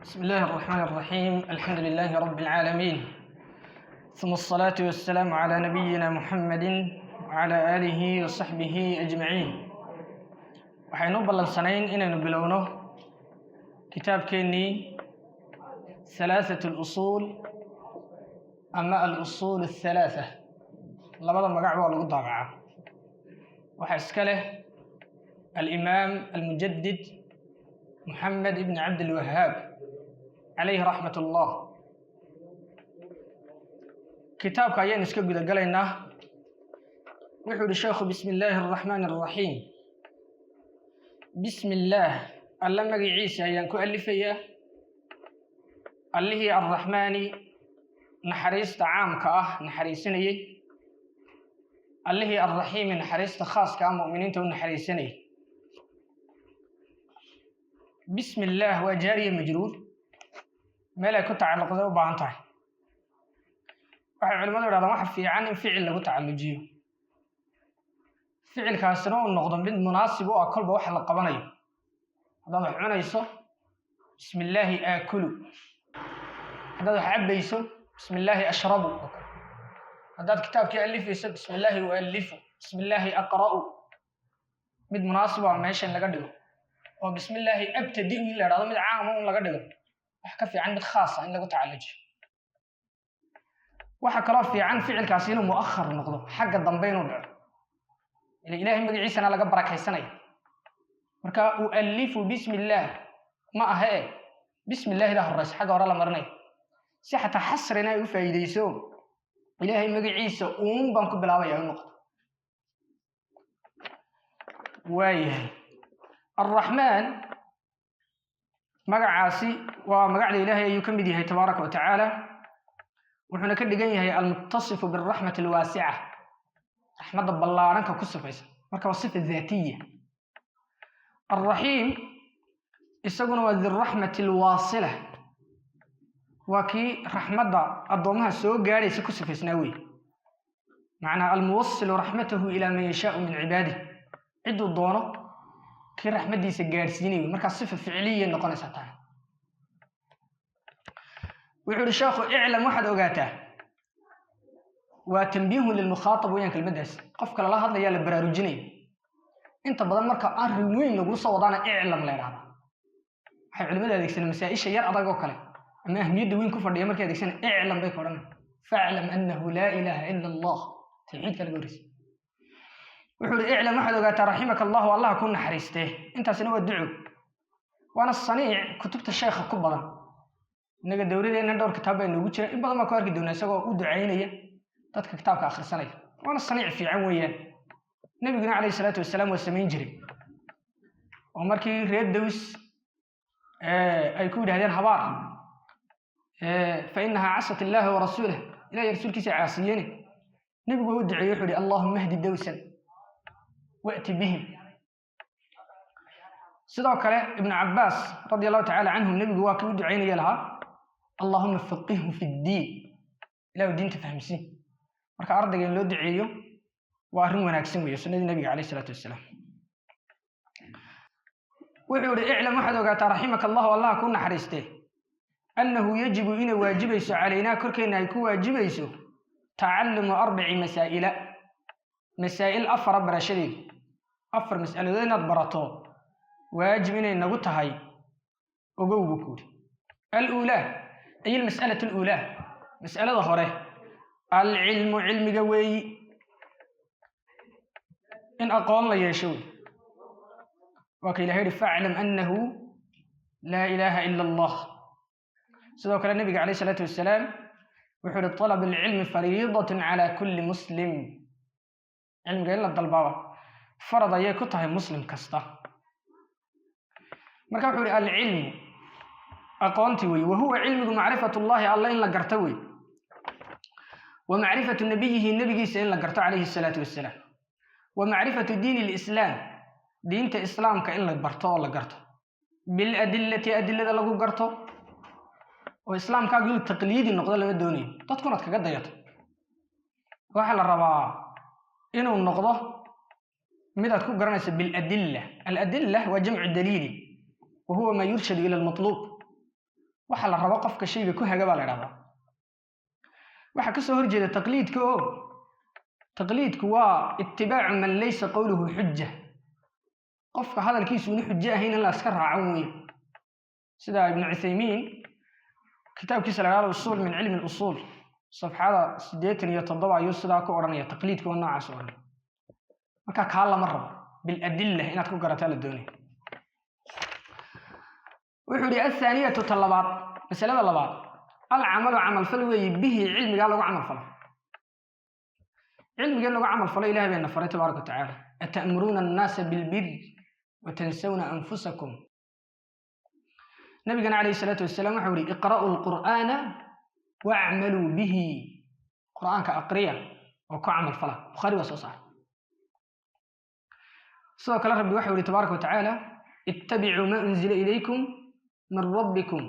بسم الله الرحمن الرحيم. الحمد لله رب العالمين، ثم الصلاة والسلام على نبينا محمد وعلى آله وصحبه أجمعين. waxaynu ballansanayn inaynu bilowno kitaabkeennii ثلاثة الأصول ama الأصول الثلاثة. labada magac waa lagu daabacaa. waxaa iska leh الإمام المجدد محمد بن عبد الوهاب عليه رحمة الله. كتابك ayaan iska guda galaynaa. wuxuu yidhi sheekhu بسم الله الرحمن الرحيم. بسم الله alla magaciisa ayaan ku alifayaa, allihii arraxmaani naxariista caamka ah naxariisanayey, allihii arraxiimi naxariista khaaska ah mu'miniinta u naxariisanayay. بسم الله waa jaariya majruur, meel ay ku tacalluqday u baahan tahay. waxay culimmadu yidhahdaan waxa fiican in ficil lagu tacallujiyo, ficilkaasina uu noqdo mid munaasib u ah kolba waxa la qabanayo. haddaad wax cunayso bismi illaahi aakulu, haddaad wax cabbayso bismi illaahi ashrabu, haddaad kitaabkii alifayso bismi illaahi ualifu, bismi illaahi aqra'u. mid munaasib ah meesha in laga dhigo, oo bismi illaahi abtadi in la idhahdo mid caama in laga dhigo wax ka fiican mid khaas ah in lagu tacallujiyo. waxa kaloo fiican ficilkaasi inuu mu'akhar noqdo, xagga dambe inuu dhaco, ila ilaahay magaciisana laga barakaysanaya. marka ualifu bismi illaah ma aha bismi illaahi daa horeysa, xagga hore la marinayo si xataa xasrina ay u faa'iideyso. ilaahay magaciisa uun baan ku bilaabaya u noqdo. waayahay الرحمن magacaasi waa magacda ilaahay ayuu ka mid yahay tabaaraka wa tacaala, wuxuuna ka dhigan yahay almuttasifu birraxmati alwaasica, raxmadda ballaaranka ku sifaysan. marka waa sifa daatiya. alraxiim isaguna waa dirraxmati alwaasila, waa kii raxmadda addoomaha soo gaadhaysa ku sifaysnaa wey. macnaa almuwasilu raxmatahu ilaa man yashaau min cibaadih, cidduu doono kii raxmaddiisa gaadhsiinayo. markaa sifa ficiliya noqonaysa tahay. wuxuu yidhi sheekhu iclam waxaad ogaataa, waa tanbiihun lilmukhaatab weyaan kelmaddaas. qofka lala hadlayaa la baraarujinaya. inta badan marka arrin weyn laguu soo wadaana iclam la idhahdaa. waxay culimmadu adeegsaneen masaa-isha yar adag oo kale ama ahmiyadda weyn ku fadhiya markay adeegsaneen iclam bay ka odhanaya. faclam annahu laa ilaaha ila allah, tawxiidka laga horreysa. wuxuu yidhi iclam waxaad ogaataa raximaka allahu, allah ku naxariistee. intaasina waa duco, waana saniic kutubta sheekha ku badan. innaga dowladeenna dhowr kitaab baa inoogu jira, in badan baa ku arki doonaa isagoo u ducaynaya dadka kitaabka akhrisanaya. waana saniic fiican weeyaan. nebiguna calayhi salaatu wasalaam waa samayn jiray. oo markii reer daws ay ku yidhahdeen habaar, fa inahaa casat illaaha wa rasuulah, ilahay rasuulkiisa caasiyeene, nebigu waa u duceeyey. wuxuu yihi allahuma hdi dawsan wa'ti bihim. sidoo kale ibnu cabbaas radi allahu tacaala canhu, nebigu waa kii u ducaynaya lahaa allahuma faqihhu fi ddiin, ilahu diinta fahamsiin. marka ardayga in loo duceeyo waa arrin wanaagsan weeye, sunnadii nabiga calayh isalaatu wasalaam. wuxuu yihi iclam waxaad ogaataa raximaka allahu, allah ku naxariistee, annahu yajibu inay waajibayso calaynaa korkeenna ay ku waajibayso tacalumu arbaci masaa'ila, masaa'il afara barashadeedu. afar mas'aladood inaad barato waajib inay nagu tahay ogow buu ku yidhi. aluulaa ay almas'alatu aluulaa, mas'alada hore alcilmu, cilmiga weeyi, in aqoon la yeesho wey. waa ka ilahay yihi faclam annahu laa ilaaha ila allah. sidoo kale nabiga calayh isalaatu wasalaam wuxuu yihi talab alcilmi fariidatun cala kulli muslim, cilmiga in la dalbaaba farad ayay ku tahay muslim kasta. marka wuxuu yihi alcilmu aqoonti wey, wahuwa cilmigu macrifat ullahi, alla in la garto wey, wa macrifatu nabiyihi, nebigiisa in la garto calayhi salaatu wasalaam, wa macrifatu diini lislaam, diinta islaamka in la barto oo la garto, biladillati adilada lagu garto. oo islaamkaagu inuu taqliidi noqdo lama doonayo, dadkunaad kaga dayato. waxaa la rabaa inuu noqdo midaad ku garanayso biladilla. aladilla waa jamcu daliili, وهو ما يرشد إلى المطلوب. waxa la rabo qofka shayga ku haga baa la yiraahdaa. waxa ka soo horjeeda taqliidka oo taqliidku waa ittibaacu man laysa qawluhu hujja. qofka hadalkiisu uu xujjo ahayn in la iska raaco weey. sida ibn Uthaymeen kitaabkiisa la yiraahdo usul min cilmi al-usul safxada 87 ayuu sidaa ku oranaya taqliidku waa noocaas oo marka ka lama rabo bil adilla inaad ku garataa la doonay. wuxuu yiri الثانية talabaad masalada labaad al-amalu amal fal way bihi cilmiga lagu amal falo. علم قال له عمل فلا إله بأن فريت تبارك وتعالى أتأمرون الناس بالبر وتنسون أنفسكم. نبينا عليه الصلاة والسلام حوري اقرأوا القرآن واعملوا به. قرآن كأقرية وكعمل فلا بخاري وصحيح. سواء كلا ربي وحوري تبارك وتعالى اتبعوا ما أنزل إليكم من ربكم.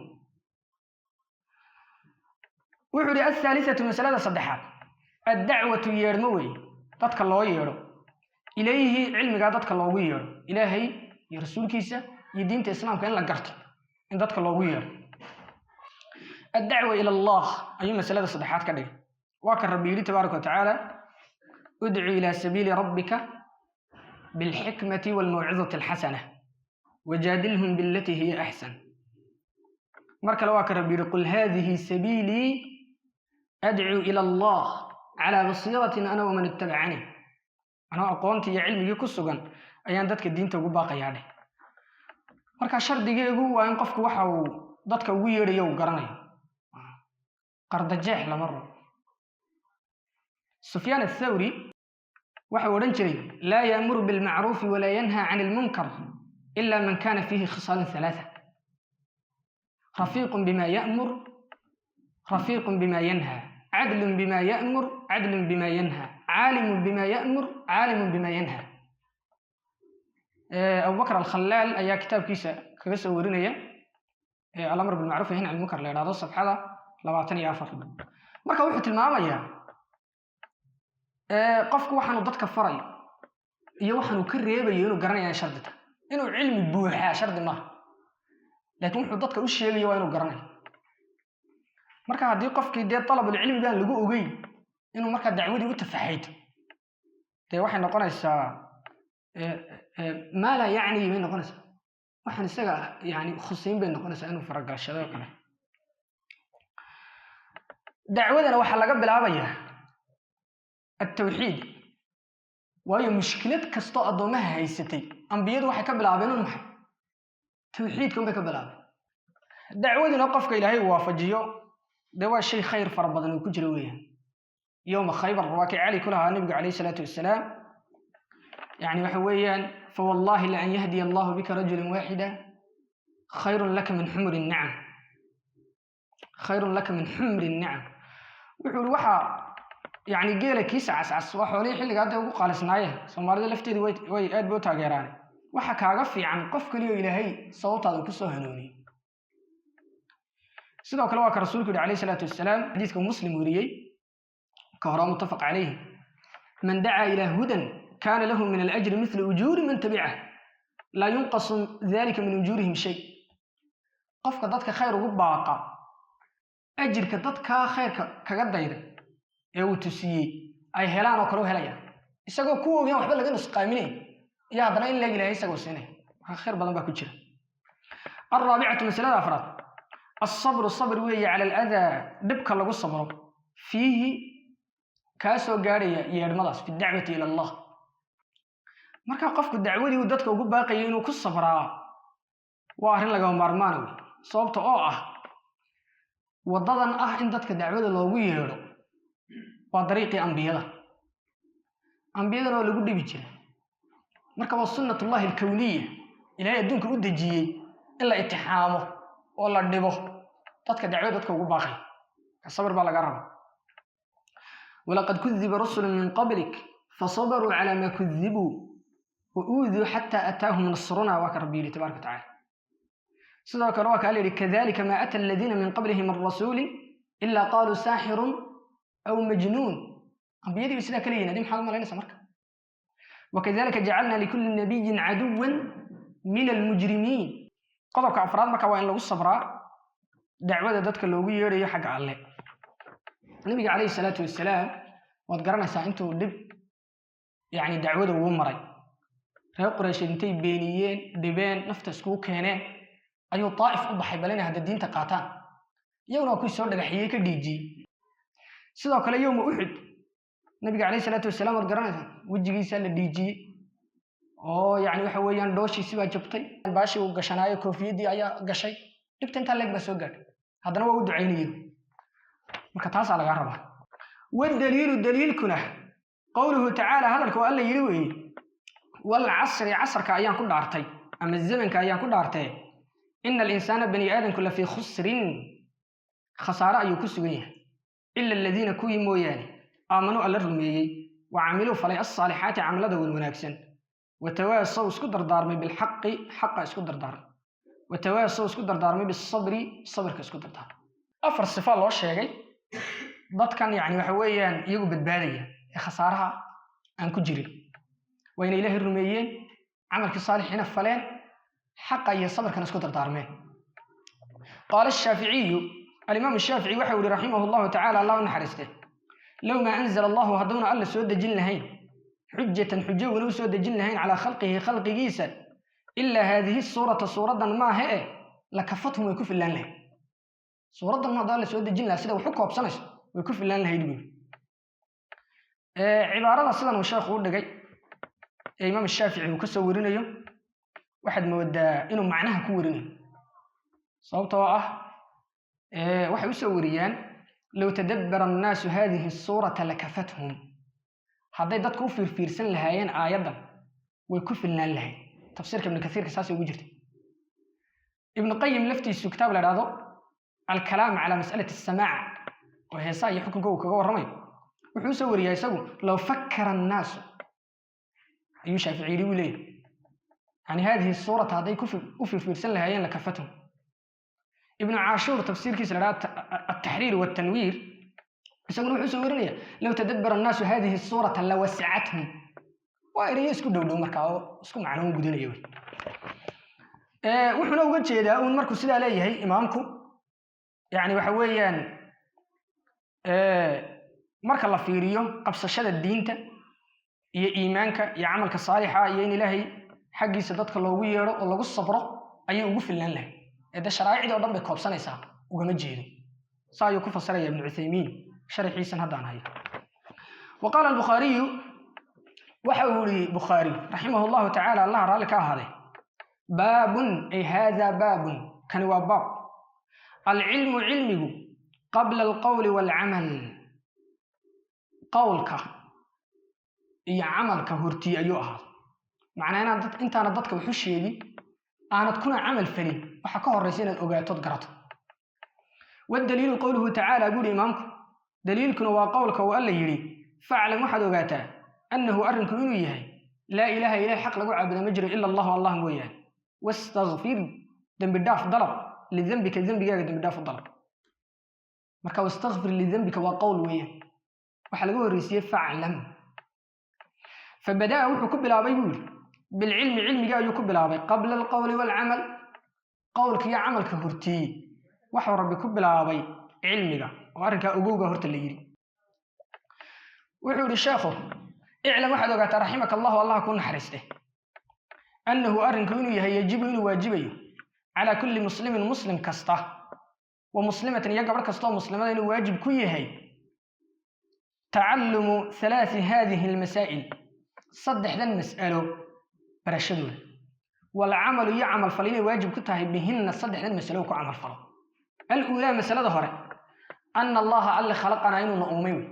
وحوري الثالثة مسألة صدحات الدعوة يرموي dadka loo yeero ilayhi cilmiga dadka loogu yeero ilaahay iyo rasuulkiisa iyo diinta islaamka in la garto in dadka loogu yeero الدعوة إلى الله أي مسألة صدحات كده وكان ربي تبارك وتعالى ادعو إلى سبيل ربك بالحكمة والموعظة الحسنة وجادلهم بالتي هي أحسن. مركل وكان ربي قل هذه سبيلي أدعو إلى الله على بصيرة أنا ومن اتبعني. أنا أقوانتي يا علمي كسوغان أيان دادك الدين تقول باقي يعني مركا شردقيقو وإن قفك وحاو دادك ويريو قراني قرد جاح لمرة. سفيان الثوري وحاو رنجري لا يأمر بالمعروف ولا ينهى عن المنكر إلا من كان فيه خصال ثلاثة: رفيق بما يأمر، رفيق بما ينهى، عدل بما يأمر، عدل بما ينهى، عالم بما يأمر، عالم بما ينهى. أبو بكر الخلال أي كتاب كيسة كيسة ورينية الأمر بالمعروف هنا عن المنكر لأن هذا الصفحة لواتني أفر مركا وحدة المامية قفك وحنو ضدك فرعي يوحنو كريبا ينو قرنيا شردته إنه علم بوحة شرد ما لكن وحدة ضدك وش يلي ينو قرنيا marka hadii qofkii de talab ilmi baan lagu ogay inuu marka dacwadii u tafaxayto de waxay noqonaysaa ma la yaani bay noqonaysaa waxaan isaga yaani khuseyn bay noqonaysaa inuu faragalshado kale. dacwadana waxa laga bilaabayaa التوحيد waayo mushkilad kasto adoomaha haysatay anbiyadu waxay ka bilaabeen maxay tawxiidkan bay ka bilaabeen. dacwadina qofka ilaahay waafajiyo ده شيء خير فربنا وكجرويه. يوم خيبر واقع علي كلها النبي عليه الصلاة والسلام يعني وحويا فوالله لأن يهدي الله بك رجلا واحدا خير لك من حمر النعم. خير لك من حمر النعم. وحول وحا يعني قيل كيس عس وحولي حلي قاعد وقال سنايه سومالي لفتي وي اد بو تاغيران waxa kaaga fiican qof kaliya ilaahay sawtaada ku soo hanuuni. sidoo kale waa ka rasuulku alayhi salaatu wasalaam xadiiska muslim wariyay ka hore mutafaq alayhi man daa ila hudan kana lahu min al-ajr mithlu ujuri man tabi'ah la yunqas dhalika min ujurihim shay. qofka dadka khayr ugu baaqa ajirka dadka khayrka kaga dayda ee uu tusiyay ay helaan oo kale helayaan isagoo ku ogaan waxba laga nusqaaminay يا hadana in la ilaahay isagoo siinay waxa khayr badan ba ku jira. الرابعة مسألة أفراد الصبر وهي على الأذى دبك لغو صبره فيه كاسو غاري يرمداس في الدعوة إلى الله. marka qofku dacwadii uu dadka ugu baaqay inuu ku sabraa waa arin laga maarmaan sababta oo ah wadadan ah in dadka dacwada loogu yeero waa dariiqii anbiyada lagu dhibi jiray. marka waa sunnatullaahi al-kawniyya ilaahay adduunka u dajiyay in la itixaamo oo la dhibo dadka dacwada dadka ugu baaqay sabir baa laga rabaa. walaqad kudhiba rusulun min qablik fasabaru ala ma kudhibu wa uudhu hatta ataahum nasruna wa rabbi tabaaraka ta'ala. sidoo kale waa kale kadhalika ma ata alladhina min qablihim ar-rasul illa qalu sahirun aw majnun. anbiyadii sida kale yinaadim xal malaynaysa marka. وكذلك جعلنا لكل نبي عدوا من المجرمين. قضاك أفراد marka waa in lagu sabraa dacwada dadka loogu yeerayo xagga alle nabiga calayhi salaatu wasalaam waad garanaysaa intuu yani dacwada ugu maray reer quraysh intay beeniyeen dhibeen nafta iskugu keeneen ayuu taa'if u baxay bal inay hadda diinta qaataan iyaguna waa kuwii soo dhagaxiyey ka dhiijiyey sidoo kale yowma uxud nabiga calayhi salaatu wasalaam waad garanaysaa wejigiisa la dhiijiyey oo yani waxa weeyaan dhooshiisi baa jabtay baashii uu gashanaayo koofiyadii ayaa gashay dhibta intaa leeg baa soo gaadhay haddana waa u ducaynayeen marka taasaa lagaa rabaa wadaliilu daliilkuna qowluhu tacaala hadalka waa alla yidhi weeye walcasri casrka ayaan ku dhaartay ama zamanka ayaan ku dhaartay ina alinsaana bani aadamku la fii khusrin khasaare ayuu ku sugan yahay ila aladiina kuwii mooyaane aamanuu alla rumeeyey wacamiluu falay alsaalixaati camalada wan wanaagsan watawaasow isku dardaarmay bilxaqi xaqa isku dardaarmay watawaasow isku dardaarmay bisabri sabirka isku dardaarmay afar sifa loo sheegay dadkan yani waxa weeyaan iyagu badbaadaya ee khasaaraha aan ku jirin waa inay ilaahay rumeeyeen camalkii saalixiina faleen xaqa iyo sabirkan isku dardaarmeen qaala ashaaficiyu alimaam ashaafici waxa yihi raximah llahu tacala allah u naxariiste low maa anzala allahu hadduuna alla soo dejin lahayn xujatan xujo una u soo dejin lahayn calaa khalqihi khalqigiisa ilaa haadihi suurata suuraddan maaha e lakafathum way ku fillaan lahayd suuraddan ma haddaan la soo dejin lahaa sida wax u koobsanayso way ku fillaan lahayd buuri cibaarada sidan uu sheekhu u dhigay ee imaam shaafici uu ka soo warinayo waxaad moodaa inuu macnaha ku warinayo sababtoo ah waxay u soo wariyaan low tadabbara annaasu haadihi suurata lakafathum hadday dadku u fiirfiirsan lahaayeen aayaddan way ku filnaan lahayd tafsiirka ibnu kasiirka saasay ugu jirtay ibnu qayim laftiisu kitaab la idhaahdo alkalaam calaa mas'alati asamaac oo heesaa iyo xukunka uu kaga warramayo wuxuu u soo wariyaa isagu low fakkara annaasu ayuu shaafici yidhi wuu leeyahay yani haadihi suurata hadday u fiirfiirsan lahaayeen lakafathum ibnu caashuur tafsiirkiisa la idhahdo altaxriir waltanwiir isaguna wuxuu soo warinaya low tadabbara annaasu haadihi suurata lawasicathum waa erayo isku dhowdhow markaa oo isku macnoon gudanaya wuxuuna uga jeedaa uun markuu sidaa leeyahay imaamku yani waxa weeyaan marka la fiiriyo qabsashada diinta iyo iimaanka iyo camalka saalixa iyo in ilaahay xaggiisa dadka loogu yeedho oo lagu sabro ayay ugu fillaan lahay ee de sharaa'icdii o dhan bay koobsanaysaa ugama jeedo saa ayuu ku fasiraya ibnu cuthaymiin sharxiisan haddaan hayo wa qaala albukhaariyu waxa uu yihi bukhaari raximah llahu tacaala allah raalli ka ahaaday baabun ay haada baabun kani waa baab alcilmu cilmigu qabla alqowli waalcamal qowlka iyo camalka hortii ayuu ahaa macnaa intaana dadka waxu sheegin aanad kuna camal falin waxaa ka horraysa inaad ogaatood garato waddaliilu qowluhu tacaala buuhi imaamku daliilkuna waa qowlka uu alla yidhi faclam waxaad ogaataa annahu arrinku inuu yahay laa ilaaha ilaah xaq lagu caabuda ma jiro ila allahu allah mooyaane wastakfir dembi dhaaf dalab lidembika dembigaaga dembi dhaaf u dalab marka wastakfir lidembika waa qowl weeyaan waxaa laga horreysiiyey faclam fabada'a wuxuu ku bilaabay buu yidhi bilcilmi cilmiga ayuu ku bilaabay qabla alqowli waalcamal qowlka iyo camalka hortii waxuu rabbi ku bilaabay cilmiga oo arrinkaa ogowga horta la yidhi wuxuu yidhi sheekhu iclam waxaad ogaataa raximaka allahu allah ku naxariiste annahu arrinku inuu yahay yajibu inuu waajibayo calaa kulli muslimin muslim kasta wa muslimatin iyo gabadh kastaoo muslimada inuu waajib ku yahay tacalumu halaati haadihi almasaa'il saddexdan mas'alo barashadooda waalcamalu iyo camal fal inay waajib ku tahay bihinna saddexdan masalo ku camal falo aluulaa masalada hore ana allaha alle khalaqanaa inuuna uumay wey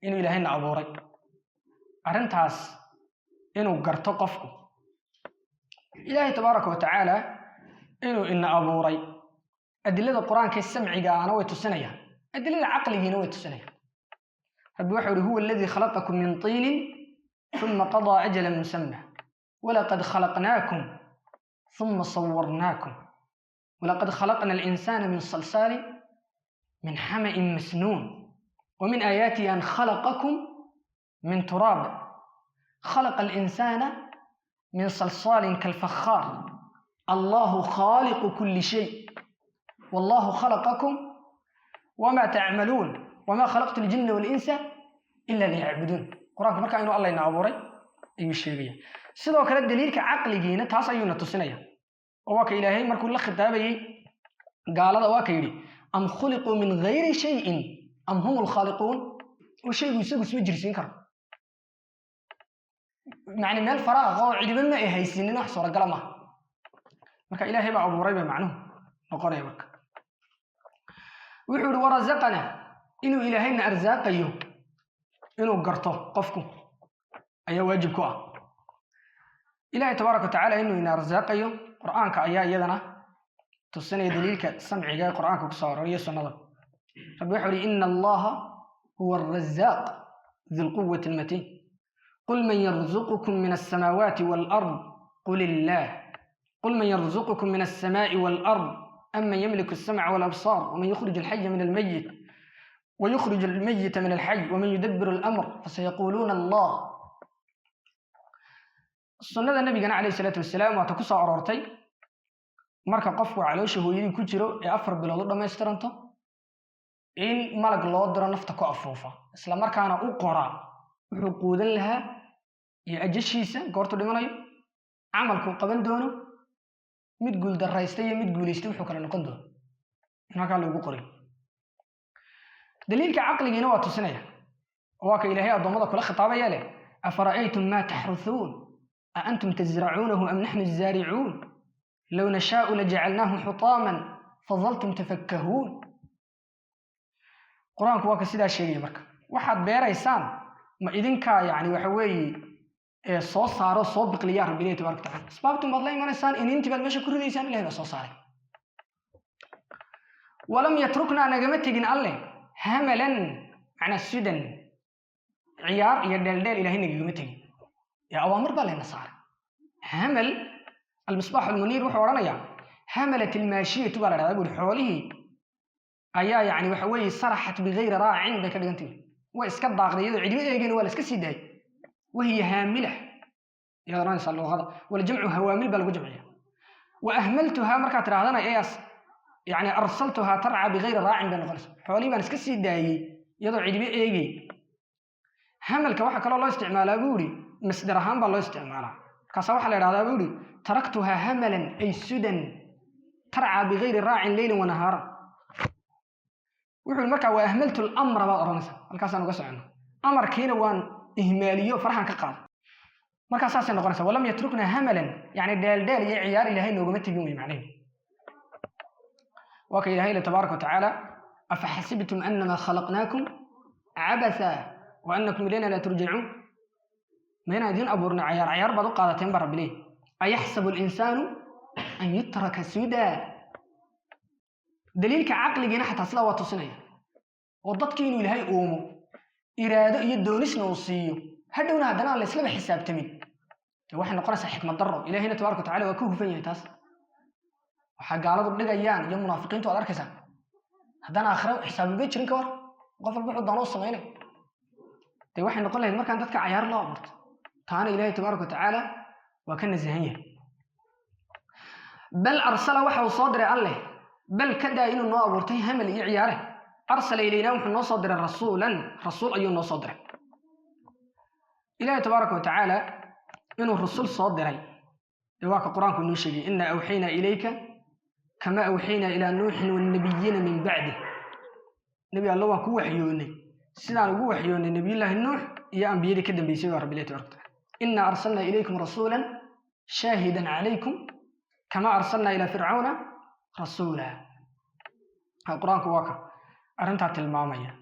inuu ilaahayna abuuray arrintaas inuu garto qofku ilaahay tabaaraka wa tacaala inuu ina abuuray adilada qur-aanka samciga ana way tusinayaan adilada caqligiina way tusinayaan rabbi waxa uhi huwa aladii khalaqakum min tiinin uma qadaa ajalan musamma walaqad khalaqnaakum uma sawarnaakum walaqad khalaqna alinsana min salsaali min xama'in masnuun ومن آياته أن خلقكم من تراب خلق الإنسان من صلصال كالفخار الله خالق كل شيء والله خلقكم وما تعملون وما خلقت الجن والإنس إلا ليعبدون قرآن مركا إنه الله ينعبوري أيو الشيء sidoo kale daliilka caqligiina taas ayuu na tusinaya oo waa ka ilaahay markuu la khitaabayay gaalada waa ka yiri am khuliqu min ghayri shay'in am humul khaliqun oo shaygu isagu soo jirsiin karo macna meel faraaq oo cidiban ma ay haysiinin wax soo gala ma marka ilaahay baa abuuray ba macnuhu noqonay marka wuxuu warazaqana inuu ilaahayna arsaaqayo inuu garto qofku ayaa waajib ku ah إلهي تبارك وتعالى إنه ينرزقه قرآنك أيها يدنا تصنع دليلك سمعي جاي قرآنك كسار ريس النظر ربي يحوري إن الله هو الرزاق ذو القوة المتين قل من يرزقكم من السماوات والأرض قل الله قل من يرزقكم من السماء والأرض أمن يملك السمع والأبصار ومن يخرج الحي من الميت ويخرج الميت من الحي ومن يدبر الأمر فسيقولون الله sunnada nabigana calayhi salaatu wasalaam waa ta ku soo aroortay marka qofku caloosha hooyadii ku jiro ee 4 bilood u dhameystiranto in malag loo diro nafta ku afuufa isla markaana u qora wuxuu quudan lahaa iyo ajashiisa goortu dhimanayo amalku qaban doono mid guul daraystay iyo mid guuleystay wuxuu kala noqon doono marka lagu qoray daliilka caqligiina waa tusinaya waa ka ilaahay adoomada kula khitaabaya leh afara'aytum ma tahruthun أأنتم تزرعونه أم نحن الزارعون لو نشاء لجعلناه حطاما فظلتم تفكهون قرآن كواك سيدا شيء مرك واحد بيريسان ما إذن كا يعني وحوي صوص صارو صوب بقليار ربي تبارك وتعالى أسبابتم والله ما نسان إن انت بالمشي كل ذي سان الله صوص صار ولم يتركنا نجمتين الله هملا عن السدن عيار يدلدل إلى هنا نجمتين يا أوامر بالله نصار همل المصباح المنير وحورنا يا هملة الماشية تبالي أقول حوله أيا يعني وحوي صرحت بغير راع عندك الجنتين وإسكت ضاغط يدو عدي يجين ولا إسكت سيداي وهي هاملة يا راني صلى الله هذا والجمع هوامل بل جمعية وأهملتها مركات راهنا إياس يعني أرسلتها ترعى بغير راع بين غلس حوالي بان إسكت سيداي يدو عدي يجي همل كواحد كلا الله استعماله بوري مصدر أهم بالله استعماله كسوح على هذا بوري تركتها هملا أي سدى ترعى بغير راع ليل ونهار وحول مركا وأهملت الأمر بقى رمسا الكاسان وقصع عنه أمر كينا وان إهماليو فرحان كقال مركا أساسا نقرنسا ولم يتركنا هملا يعني دال يا عيار إلهي نوغمت بيوم عليه وكي إلهي تبارك وتعالى أفحسبتم أنما خلقناكم عبثا وأنكم إلينا لا ترجعون ما هنا دين أبورنا عيار بدو قادتين برب ليه أيحسب الإنسان أن يترك سدى دليلك عقل جناح تصلا وتصنيع وضدك إنه لهي أمه إرادة يدونس نوصيه هدونا هدنا على الإسلام حساب تمين واحد نقرأ حكمة ضرر إلهي تبارك وتعالى وكوه فين يتاس وحق على ضد لجيان يوم منافقين تو أركزان هدنا آخره حساب البيت شرين كور غفل بحض ضنوص صغيرة واحد نقول له المكان تذكر عيار لا أمرت تعالى إلهي تبارك وتعالى وكان زهية بل أرسل وحو صادر الله بل كدا إنه نوع ورتي همل عياره أرسل إلينا وحنا صادر رسولا رسول أيون صادر إلهي تبارك وتعالى إنه الرسول صادر يواك القرآن كل شيء إنا أوحينا إليك كما أوحينا إلى نوح والنبيين من بعده نبي الله وكو وحيوني سيدنا وكو وحيوني نبي الله نوح يا أنبياء كده بيسيوا رب الله تبارك وتعالى إنا أرسلنا إليكم رسولا شاهدا عليكم كما أرسلنا إلى فرعون رسولا القرآن كواكا أرنتها المامية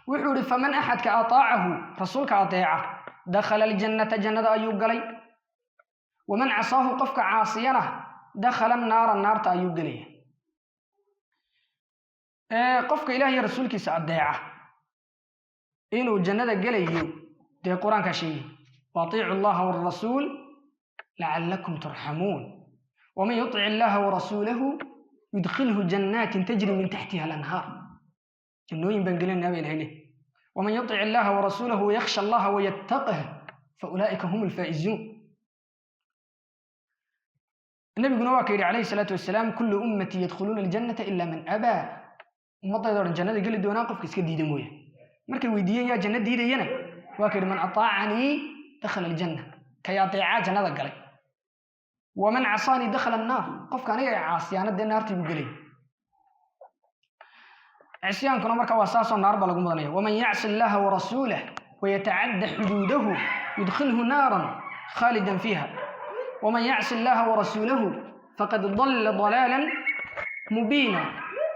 وحوري فمن أحد كأطاعه رسولك أطيعه دخل الجنة جنة أيوب قلي ومن عصاه قفك عاصينه دخل النار أيوب قلي قفك إلهي رسولك سأطيعه إنه جنة قلي دي قرآن كشيء وأطيعوا الله والرسول لعلكم ترحمون ومن يطع الله ورسوله يدخله جنات تجري من تحتها الأنهار جنوين بنقلين نبي الهلي ومن يطع الله ورسوله ويخشى الله ويتقه فأولئك هم الفائزون النبي قلنا واكيد عليه الصلاة والسلام كل أمتي يدخلون الجنة إلا من أبى ummadda aydan jannada gali doonaa qofka iska diiday mooyee markay weydiiyeen yaa jannada diidayna waa kii man ataacani dakhala aljanna kay ateeca jannada galay waman asani dakhala an-nar qofka aniga ay caasiyaanada naartii buu galay عصيانكم مركا واساس النار بلغ مدنيه ومن يعص الله ورسوله ويتعدى حدوده يدخله نارا خالدا فيها ومن يعص الله ورسوله فقد ضل ضلالا مبينا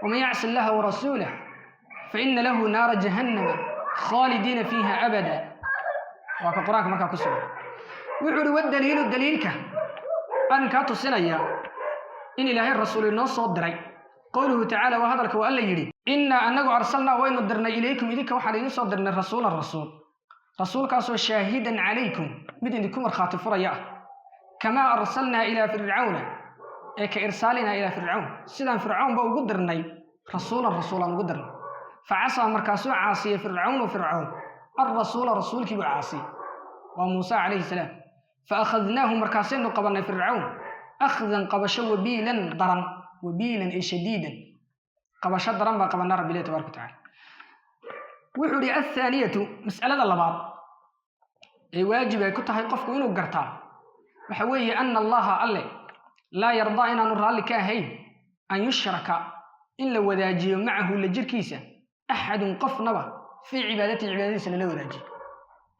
ومن يعص الله ورسوله فإن له نار جهنم خالدين فيها أبدا وكقرآن مركا كسر وحول والدليل الدليل أن كاتو السنة إن إله الرسول النص الدري قوله تعالى وهذا الك وألا يري إنا أنه أرسلنا وين درنا إليكم إذك وحالين صدرنا الرسول رسول كاسو شاهدا عليكم بدنكم الخاطف رياء كما أرسلنا إلى فرعون كإرسالنا إلى فرعون سيدان فرعون بو قدرنا رسولا قدرنا فعصى مركاسو عاصي فرعون الرسول كي عاصي وموسى عليه السلام فأخذناه مركاسين قبلنا فرعون أخذا قبشا وبيلا ضرا وبيلا شديدا قبشا ضرا ما قبلنا رب الله تبارك وتعالى وحوري الثانية مسألة اللبعض واجب كنت هيقفك وينو قرطا وحوي أن الله لا يرضى إن نرى لك هي أن يشرك إن لو وداجي معه لجركيسة أحد قفنبه في عبادته سنة وداجي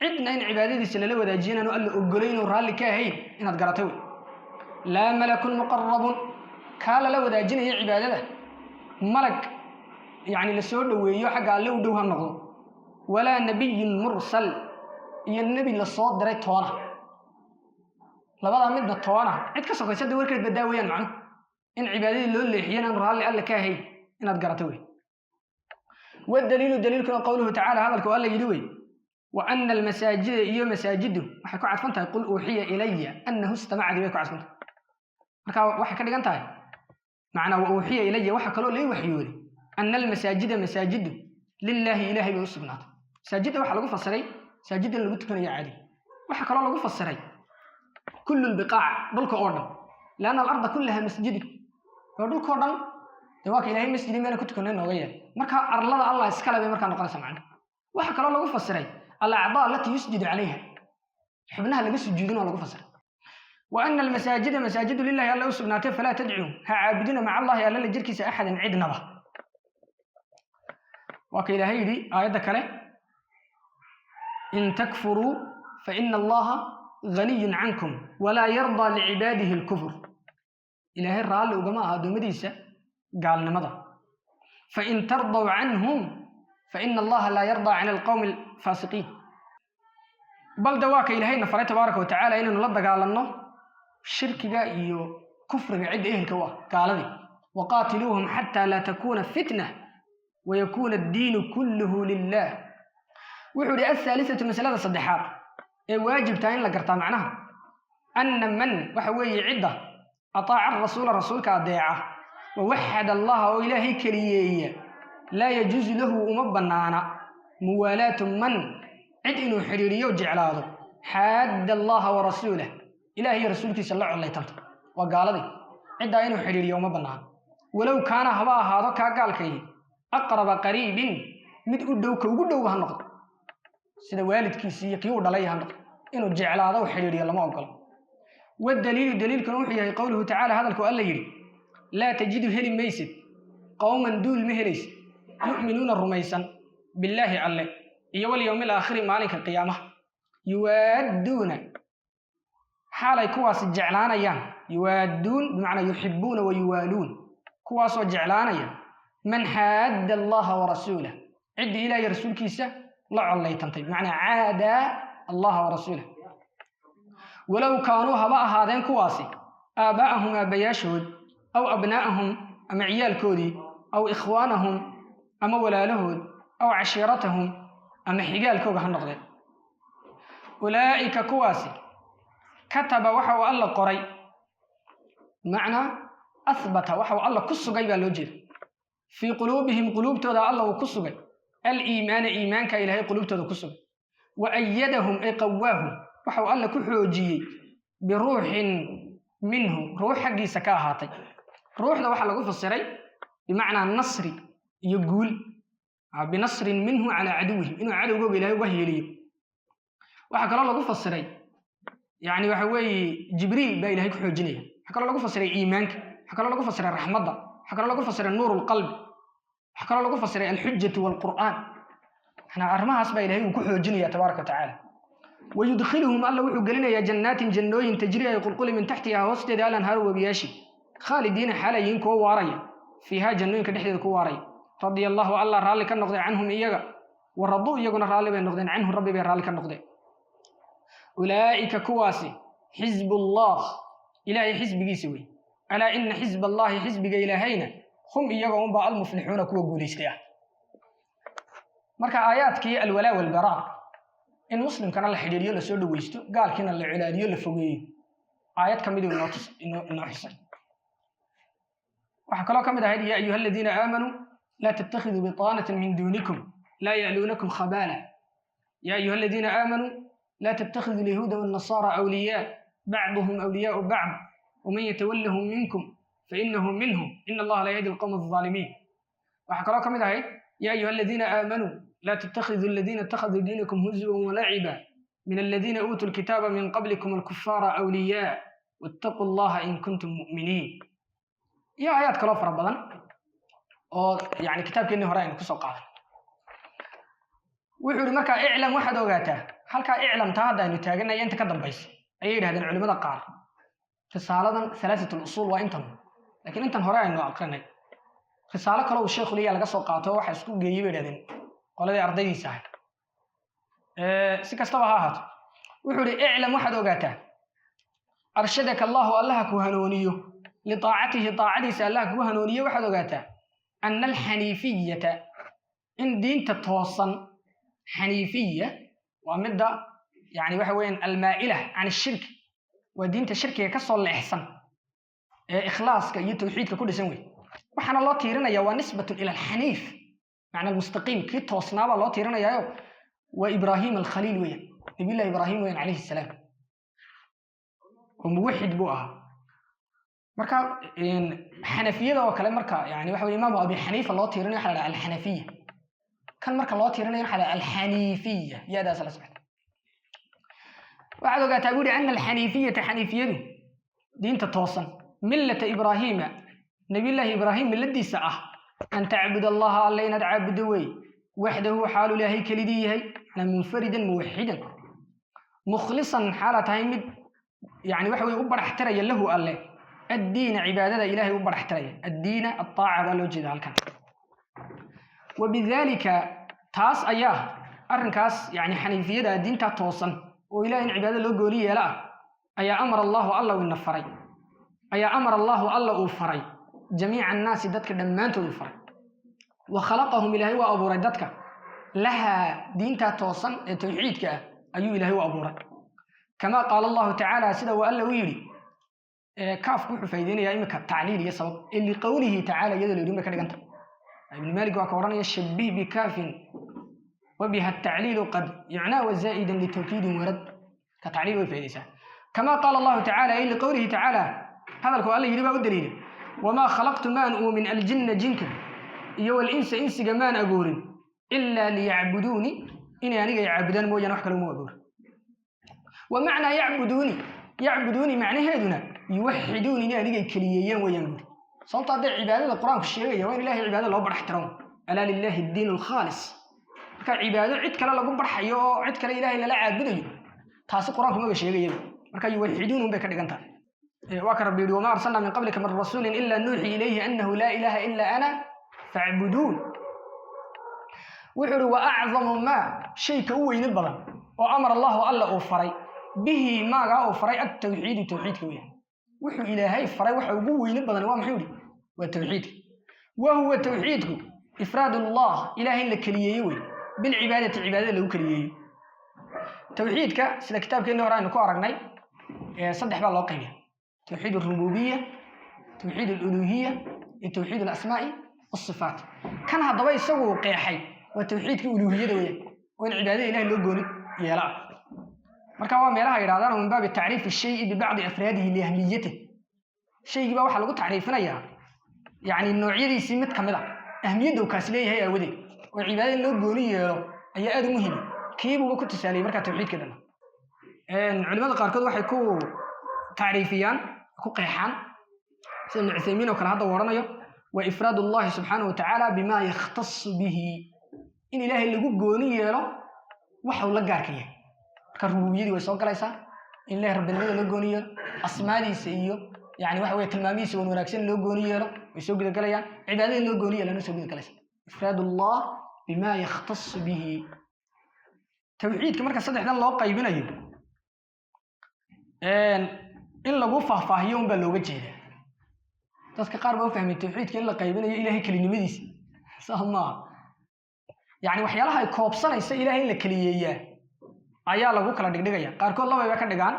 عدنا إن عبادتي سنة وداجينا نقول أقولين نرى لك هي إن هتقرطوي لا ملك مقرب قال لو وداجينا هي عبادته ملك يعني لسود ويو حق له دوها النغض ولا نبي مرسل النبي للصوت دري طوانا لبدا مدنا طوانا عد كسوكيسه دوركيد بداويان معنا ان عبادتي لو ليخينا رالي الله كاهي ان ادغرتوي والدليل دليل كما قوله تعالى هذا الكوال يدوي وان المساجد هي مساجده waxay ku cadfantahay qul uuhiya ilayya annahu istama'a way ku cadfantahay marka waxay ka dhigan tahay macna wa uuhiya ilayya waxa kale oo leey waxyoori أن المساجد مساجد لله إله بوسبنات مساجد waxa lagu fasiray مساجد lagu tukanayo caadi waxa kale lagu fasiray كل البقاع dhulka oo dhan لأن الأرض كلها مسجد dhulka oo dhan waa ilaahay masjid meel ku tukanay nooga yahay marka arlada Allah iska labay marka noqonaysa macna waxa kale lagu fasiray al-a'dha allati yusjidu 'alayha xubnaha laga sujuudina lagu fasiray وأن المساجد مساجد لله الله سبحانه فلا تدعوا عابدين مع الله إلا جركيس أحد عدنا وكيل هيدي آية كله إن تكفروا فإن الله غني عنكم ولا يرضى لعباده الكفر إلهي الرال وجماعة دومديسة قال نمضى فإن ترضوا عنهم فإن الله لا يرضى عن القوم الفاسقين بل دواك إلهي نفرت تبارك وتعالى إن نلضى قال لنا شرك جاء كفر عد إيه الكوا قال ذي وقاتلوهم حتى لا تكون فتنة ويكون الدين كله لله وحوري الثالثة مسألة صدحات واجب تاين لقرطا معناها أن من وحوي عدة أطاع الرسول كأضيعه ووحد الله وإلهي كليية لا يجوز له أمبنانا موالاة من عد إنه حريري وجعلاده حاد الله ورسوله إلهي رسولك صلى الله عليه وسلم وقال ذي عد إنه حريري ومبنانا ولو كان هبا هذا كقال كي أقرب قريب مد أدوك وقدوه هالنقط سيدا والد كيسي يقيود عليه هالنقط إنه جعل هذا وحريري الله ما أقل والدليل كنوحي قوله تعالى هذا الكوال يري لا تجد هلي ميسد قوما دول مهريس يؤمنون الرميسا بالله عليه واليوم الآخر مالك القيامة يوادون حالي كواس الجعلان أيام يوادون بمعنى يحبون ويوالون كواس الجعلان أيام من حاد الله ورسوله عد إلى رسول كيسة لعن الله تنطيب معنى عاد الله ورسوله ولو كانوا هباء هذين كواسي آباءهم أبياشهد أو أبناءهم أم عيال كودي أو إخوانهم أم ولالهد أو عشيرتهم أم حقال كوغا النقضي أولئك كواسي كتب وحو الله قري معنى أثبت وحو الله كسو قيبا لوجير في قلوبهم قلوب تودا الله وكسوغي الإيمان إيمان كإلهي قلوب تودا كسوغي وأيدهم أي قواهم وحو الله كحوجي بروح minhu ruux xaggiisa ka ahaatay ruuxda waxaa lagu fasiray bimacnaa nasri iyo guul binasrin minhu calaa caduwihim inuu cadowgooga ilaahay uga hiiliyo waxaa kaloo lagu fasiray yani waxa weeye jibriil baa ilahay ku xoojinaya waxaa kaloo lagu fasiray iimaanka waxaa kaloo lagu fasiray raxmadda waxaa kaloo lagu fasiray nuuru lqalbi waxaa kaloo lagu fasiray alxujatu waalqur'aan arrimahaas baa ilahay uu ku xoojinaya tabaaraka watacaala wayudkhiluhum alla wuxuu gelinayaa jannaatin jannooyin tajri ay qulquli min taxtihaa hoosteeda alanhaaru webiyaashi khaalidiina xaalayiin kuwa waaraya fiihaa jannooyinka dhexdeeda ku waaraya radia allahu alla raalli ka noqday canhum iyaga wa raduu iyaguna raalli bay noqdeen canhu rabbi bay raalli ka noqdeen ulaa'ika kuwaasi xisbullah ilaahay xisbigiisa wey alaa ina xisba allahi xisbiga ilaahayna hum iyaga unbaa almuflixuuna kuwa guulaystay ah marka aayaadkii alwalaa walbaraa in muslimkana la xidhiiriyo lasoo dhawaysto gaalkiina la colaadiyo la fogeeyo aayad ka miduu inoo xisay waxaa kaloo ka mid ahayd yaa ayuha aladiina aamanuu laa tattakhiduu bitaanatan min duunikum laa ya'luunakum khabaala yaa ayuha aladiina aamanuu laa tattakhiduu alyahuuda waannasaara awliyaa bacduhum awliyaau bacd waman yatawallahum minkum fainahu minhum ina allaha laa yahdi alqawma alظaalimiin waxaa kaloo ka mid ahayd yaa ayuha aladiina aamanuu laa tattakhiduu aladiina ittakhaduu diinakum huzuwan walaciba min aladiina uutuu lkitaaba min qablikum alkufaara awliyaa wattaquu allaha in kuntum mu'miniin iyo aayaad kaloo fara badan oo yani kitaabkeennii hore aynu kusoo qaadan wuxuu yihi markaa iclam waxaad ogaataa halkaa iclamtaa hadda aynu taaganaya inta ka dambaysa ayay yidhahdeen culimmada qaar risaaladan halaaثat lusuul waa intan lakiin intan hore aynu aqrinay risaalo kaloo uu sheekhu liya laga soo qaato waxa isku geeyey bay yidhahdeen qoladii ardaydiisa ahayd si kastaba ha ahaato wuxuu yihi iclam waxaad ogaataa arshadaka allahu allaha ku hanuuniyo liaacatihi aacadiisa allaha kugu hanuuniyo waxaad ogaataa ana alxaniifiyata in diinta toosan xaniifiya waa midda yani waxa weeyaan almaa'ila can shirki waa diinta shirkiga ka soo leexsan ee ikhlaaska iyo tawxiidka ku dhisan wey waxaana loo tiirinaya waa nisbatun ila alxaniif macna almustaqiim kii toosnaabaa loo tiirinayaayo waa ibraahim alkhaliil weeyaan nabiyullahi ibraahim weeyaan calayhi salaam oo muwaxid buu ahaa marka xanafiyada oo kale marka yani waxa weye imaamu abi xaniifa loo tiirinayo waxa la dhaha alxanafiya kan marka loo tiirinayo waxa la dhaha alxaniifiya yaadaas la socota waxaad ogaataa buu yihi ana alxaniifiyata xaniifiyadu diinta toosan millata ibraahiima nabiyullaahi ibraahim milladiisa ah an tacbud allaha alla inaad caabudo wey waxdahu xaalu ilaahay kelidii yahay munfaridan muwaxidan mukhlisan xaala tahay mid yani waxa weye u baraxtiraya lahu alle addiina cibaadada ilahay u baraxtiraya addiina aaaca baa loo jeeda halkan wabidaalika taas ayaa arrinkaas yani xaniifiyada diintaa toosan oo ilahay in cibaadada loo gooni yeela ah ayaa amara allahu alla uu ina faray ayaa amara allahu alla uu faray jamiica annaasi dadka dhammaantood uu faray wa khalaqahum ilaahay waa abuuray dadka lahaa diintaa toosan ee tawxiidka ah ayuu ilaahay u abuuray kamaa qaala allahu tacaala sida uu alla u yidhi kaafku wuxuu faa'iideynayaa imika tacliil iyo sabab liqowlihi tacaala iyadoo la yidhi bay ka dhiganta ibn maalik waa ka odhanaya shabih bikaafin wabiha tacliilu qad yucnaa wazaa'idan litawkiidin warad ka tacliil way faa'iideysaa kamaa qaala allahu tacaala ay liqowlihi tacaala hadalku alla yidhi baa u daliilay wamaa khalaqtu maan uumin aljinna jinka iyo walinsa insiga maan abuurin ilaa liyacbuduuni inay aniga caabudaan mooyaane wax kale uma abuurin wa macnaa yacbuduuni macnaheeduna yuwaxiduuni inay anigay keliyeeyaan weeyaan buuri sababto hadday cibaadada qur-aanku sheegaya waa in ilahay cibaadada loo barax tiramo alaa lilaahi addiin alkhaalis marka cibaado cid kale lagu barxayo oo cid kale ilaahay lala caabudayo taasi qur-aanku maga sheegayaba marka yuwaxiduun unbay ka dhigan tahay waa ka rabbi yidhi wamaa arsalnaa min qablika min rasuulin ilaa nuuxii ilayhi annahu laa ilaaha ilaa ana facbuduun wuxuu ihi wa acdamu maa shayka u weyni badan oo amar allahu alla uu faray bihi maagaa uu faray atawxiidu tawxiidka weeyaan wuxuu ilaahay faray waxa ugu weyni badan waa maxuu ihi waa tawxiidka wa huwa tawxiidku ifraad allah ilaahay in la keliyeeyo wey bilcibaadati cibaadada lagu keliyeeyo tawxiidka sida kitaabkeenni hore aynu ku aragnay saddex baa loo qaybiya tawxiid alrububiya tawxiid aluluhiya iyo tawxiid alasmaa'i wasifaat kan haddaba isagu qeexay waa tawxiidkii uluhiyada weeyaan oo in cibaadada ilahay loo gooni yeela marka waa meelaha yidhahdaan min baabi tacriif shayi bibacdi afraadihi liahmiyatih شيء بقى waxa lagu taariifinaya يعني noocyadiisii mid kamid ah ahmiyadu kaas leeyahay awade oo cibaadada loo gooni yeelo ayaa aad muhiim kiibu ku tusaalay marka tawxiidka dhan culimada qaarkood waxay ku taariifiyaan ku qeexaan sida Uthaymin oo kala hada waranayo wa ifraadullah subhanahu wa ta'ala bima yakhtass bihi in ilaahay lagu gooni yeelo waxa uu la gaarka yahay ka rububiyadii way soo galaysaa in ilaahay rabbinimada la gooni yeelo asmaadiisa iyo يعني waxa way tilmaamihiisa oo wanaagsan loo gooni yeelo way soo gudagalayaan cibaadada loo gooni yeelo soo gudagalaysa ifraadullah bima yakhtass bihi tawxiidka marka saddexdan loo qaybinayo in lagu faahfaahiyo un baa looga jeedaa dadka qaar baa fahmay tawxiidka in la qaybinayo ilaahay kelinimadiisa sahma yani waxyaalaha ay koobsanaysa ilaahay la kaliyeeyaa ayaa lagu kala dhigdhigaya qaarkood laba way ka dhigaan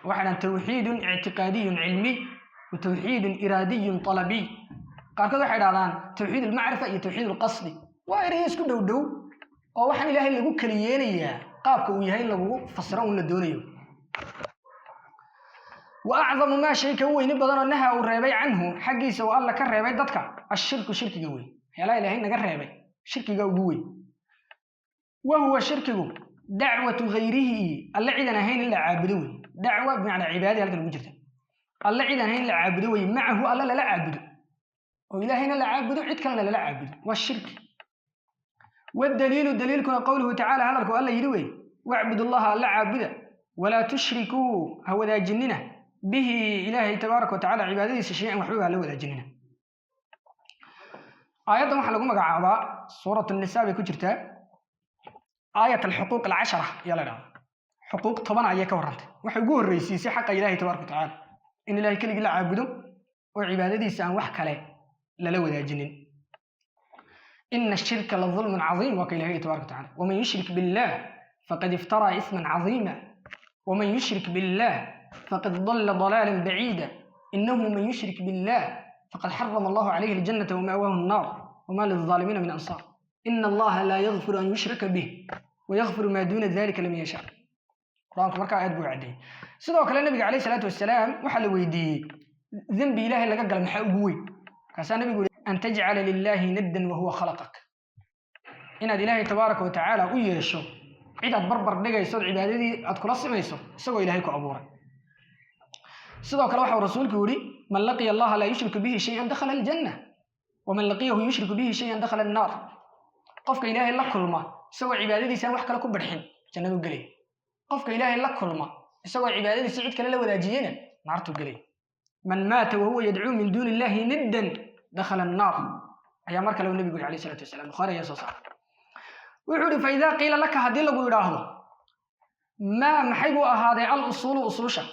waxaan tawxiidun i'tiqaadiyyun ilmi wa tawxiidun iraadiyyun talabi qaarkood waxay dhaahdaan tawxiid al-ma'rifa iyo tawxiid al-qasdi waa erey isku dhow oo waxaan ilaahay lagu kaliyeenayaa qaabka uu yahay lagu fasiro oo la doonayo wa a'zamu ma shayka weyn badan oo nahaa uu reebay canhu xaqiisa oo alla ka reebay dadka ashirku shirkiga weyn yala ilaahay naga reebay shirkiga ugu weyn wa huwa shirkigu da'watu ghayrihi alla ciidan ahayn illa caabudo weyn da'wa bimacna cibaadada halka lagu jirta alla ciidan ahayn la caabudo weyn macahu alla la caabudo oo ilaahayna la caabudo cid kale la caabudo waa shirki والدليل دليلكم قوله تعالى هذا الله يدوي واعبدوا الله لا عابدا ولا تشركوا هو ذا جننا به إلهي تبارك وتعالى عبادته شيئا وحبها له ذا جننا آيات ما حلقوا مقعبا سورة النساء بكجرتا آية الحقوق العشرة يلا لا حقوق طبعا آية كورنت وحقوق الرئيسي حق إلهي تبارك وتعالى إن إلهي كل لا عابده وعبادته سان وحكى له لا ذا جنن إن الشرك لظلم عظيم وكإلهي تبارك وتعالى ومن يشرك بالله فقد افترى إثما عظيما ومن يشرك بالله فقد ضل ضلالا بعيدا إنه من يشرك بالله فقد حرم الله عليه الجنة ومأواه النار وما للظالمين من أنصار إن الله لا يغفر أن يشرك به ويغفر ما دون ذلك لمن يشاء قرآنكم مركا آيات بوي عدي سيدو كلا النبي عليه الصلاة والسلام وحل ويدي ذنب إلهي لقى قال محا أبوي كاسا النبي يقول أن تجعل لله ندا وهو خلقك إن إلهي تبارك وتعالى ويشو عيد بربر دغايسو عبادتي اد كلا سميسو اسغو إلهي كو ابوره sidoo kale waxa rasuulku yiri man laqiya Allah la yushriku bihi shay'an dakhala al-janna wa man laqiyahu yushriku bihi shay'an dakhala an-nar qofka Ilaahay la kulma isagoo cibaadadiisa wax kale ku barxin jannadu galay qofka Ilaahay la kulma isagoo cibaadadiisa cid kale la wadaajiyana naartu galay man maata wa huwa yad'u min duni Allahi niddan dakhala an-nar ayaa marka uu nabigu Alayhi salatu wasalam Bukhari ayaa soo saaray wuxuu fa idha qila laka hadii lagu yiraahdo ما محيبو هذا الأصول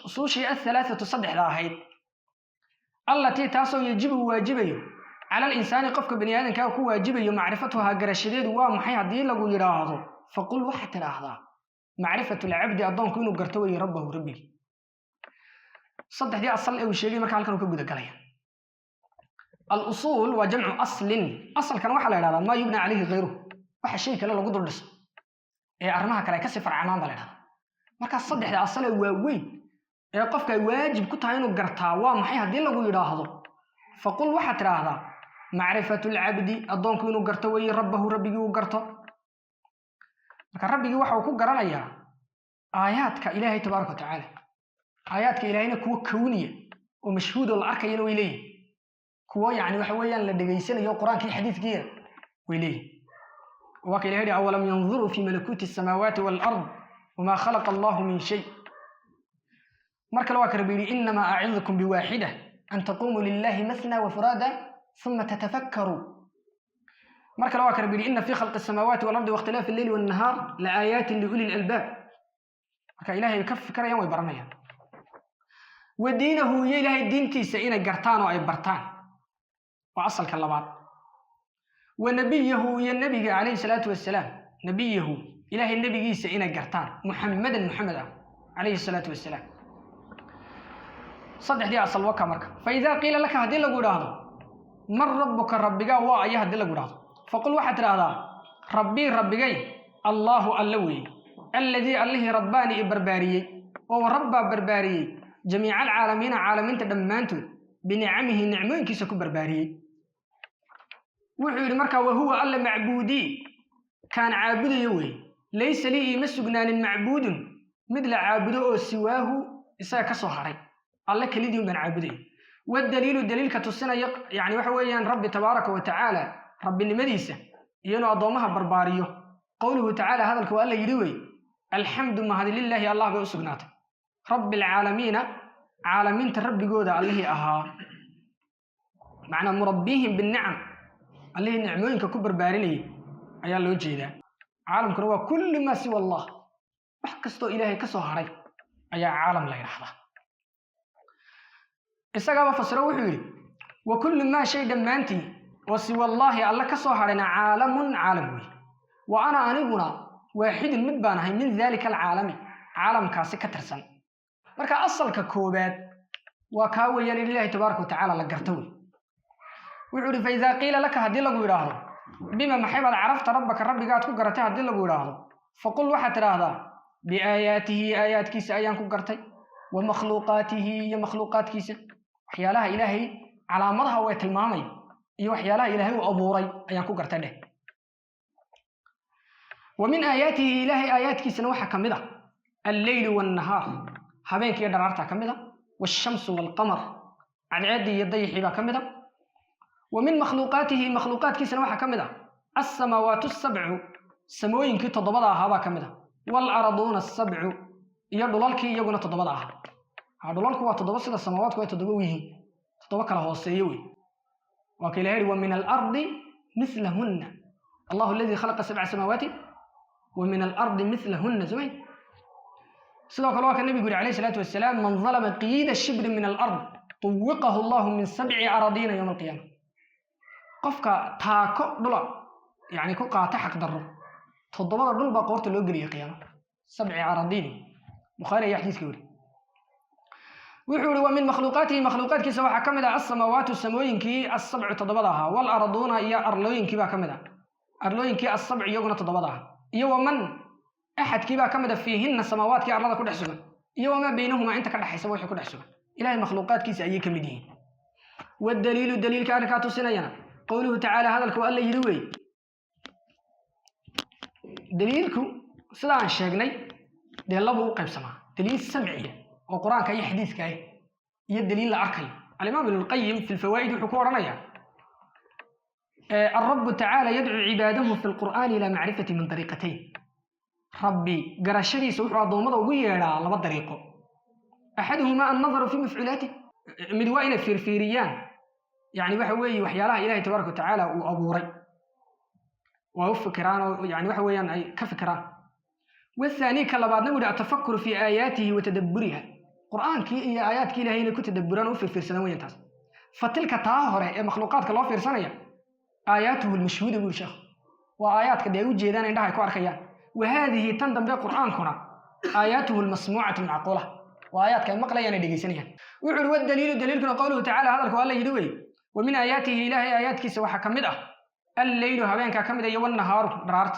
أصوشي الثلاثة صدح لاهيد التي تاسو يجب واجبه على الإنسان قفك بني آدم كاكو واجبه معرفتها قرشديد ومحي هدي لغو يراهضو فقل واحد راهضا معرفة العبد أضون كونو قرتوي ربه ربي صدح دي أصل أو شيء مركا هالكانو كبدا قليا الأصول وجمع أصل كان واحد لا ما يبنى عليه غيره واحد شيء كلا لغو دردس أرمها كلا كسفر عمان بلدها marka saddexda asal ee waaweyn ee qofka waajib ku tahay inuu gartaa waa maxay hadii lagu yiraahdo faqul waxa tiraahdaa ma'rifatul abdi adoonku inuu garto way rabbahu rabbigi uu garto marka rabbigi waxa uu ku garanayaa aayaadka ilaahay tabaaraka taala aayaadka ilaahayna kuwa kawniya oo mashhuud oo la arkayna way leeyihiin kuwa yaani waxa weeyaan la dhageysanayo quraanka iyo xadiiskiisa way leeyihiin waa ka ilaahay awalam yanzuru fi malakuti as-samawati wal ard وما خلق الله من شيء مركل واكربيري إنما أعظكم بواحدة أن تقوموا لله مثنى وفرادا ثم تتفكروا مركل واكربيري إن في خلق السماوات والأرض واختلاف الليل والنهار لآيات لأولي الألباب مركا إلهي يكفكر يوم يبرميها ودينه إلهي الدين تيسا إنا قرطان وأي برطان وأصل كاللبات ونبيه يا النبي عليه الصلاة والسلام نبيه إلهي النبي جيسا إنا قرطان محمد عليه الصلاة والسلام صدح دي أصل وكا مركا فإذا قيل لك هدي لقود هذا من ربك ربك وآيه هدي لقود هذا فقل واحد هذا ربي الله اللوي الذي الله رباني برباري وهو رب برباري جميع العالمين عالمين تدمانتو بنعمه نعمين كيس كبر باري وحول مركا وهو ألا معبودي كان عابد يوي ليس لي مسجنان معبود مثل عابده سواه إساء كصهري الله كليدي من عابده والدليل دليل كتسنى يعني وحويان رب تبارك وتعالى رب المديسة ينو أضومها برباريو قوله تعالى هذا الكوال يدوي الحمد ما هذا لله الله بأسقناته رب العالمين عالمين ترب جودة الله أها معنى مربيهم بالنعم الله نعمين ككبر بارني أيا لو جيدا عالم كنوا كل ما سوى الله وحكستو إلهي كسهري أيا عالم لا يرحضه إسقى فسره وحوري وكل ما شيء دمانتي وسوى الله كسهرنا عالم وأنا أنيقنا واحد المدبانه من ذلك العالم عالم كاسي كترسن marka asalka koobaad waa ka weeyaan ilaahay tabaaraka ta'ala la gartay wuxuu fayda qila laka hadii lagu yiraahdo bima maxaybad arafta rabbaka rabbigaad ku garatay hadii lagu yiraahdo faqul waxa tiraahdaa bi ayatihi ayatkiisa ayaan ku gartay wa makhluuqatihi ya makhluuqatkiisa waxyaalaha ilaahay calaamadaha way tilmaamay iyo waxyaalaha ilaahay uu abuuray ayaan ku gartay dheh ومن آياته إلهي آيات كيسنا وحا كمدا الليل والنهار هبين كي درارتا كمدا والشمس والقمر عدعد يضيح با كمدا ومن مخلوقاته مخلوقات كيسنا وحا كمدا السماوات السبع سموين كي تضبضا هبا كمدا والأرضون السبع يدلالك يغنا تضبضا هدلالك وا تضبط سدا السماوات كو تضبويه تضبط كلا هوسيوي وكيلهي ومن الأرض مثلهن الله الذي خلق 7 سماوات ومن الأرض مثلهن زوين سيدوك الله النبي يقول عليه الصلاة والسلام من ظلم قيد الشبر من الأرض طوقه الله من 7 أراضين يوم القيامة قفك تاكو دلا يعني كو قاطحك ضر تضبط دول بقورت الوجري قيامة 7 أراضين بخاري يحديث كوري وحول ومن مخلوقاته مخلوقات كي سواء كمدا السماوات السموين كي السبع تضبطها والأرضون يا أرلوين كي با كمدا أرلوين كي السبع يغنا تضبطها يو من أحد كيبا كمد فيهن السماوات كي أرلادا كل حسبا يو ما بينهما أنت كل حسب وحي كل حسبا إلهي المخلوقات كيس أي كمدين والدليل كان كاتو سنينا قوله تعالى هذا الكوال يروي دليلكم سلام الشاقني دي الله بو قيب سما دليل سمعي وقرآن كي حديث كي يدليل لأركي الإمام ابن القيم في الفوائد الحكورة الرب تعالى يدعو عباده في القرآن إلى معرفة من طريقتين ربي قرشدي سوحوا ضومضة ويرا لبا طريقه أحدهما النظر في مفعولاته مدوائنا فيرفيريان يعني وحوي وحيالها إلهي تبارك وتعالى وأبوري وفكران يعني وحوي أي كفكران والثاني كلا بعد نقول التفكر في آياته وتدبرها قرآن كي آيات كي لهين كنت تدبران وفير سنويا تاس فتلك طاهرة مخلوقات كلا فير سنويا آياته المشهودة بالشيخ وآيات كده يوجدان عندها يكون أركيان وهذه تندم بالقرآن كنا آياته المسموعة المعقولة وآيات كان مقلة يعني دقيسانيا وعلو الدليل كنا قوله تعالى هذا الكوال يدوي ومن آياته إلهي آيات كيس وحكمده الليل هبين ككمده والنهار درارت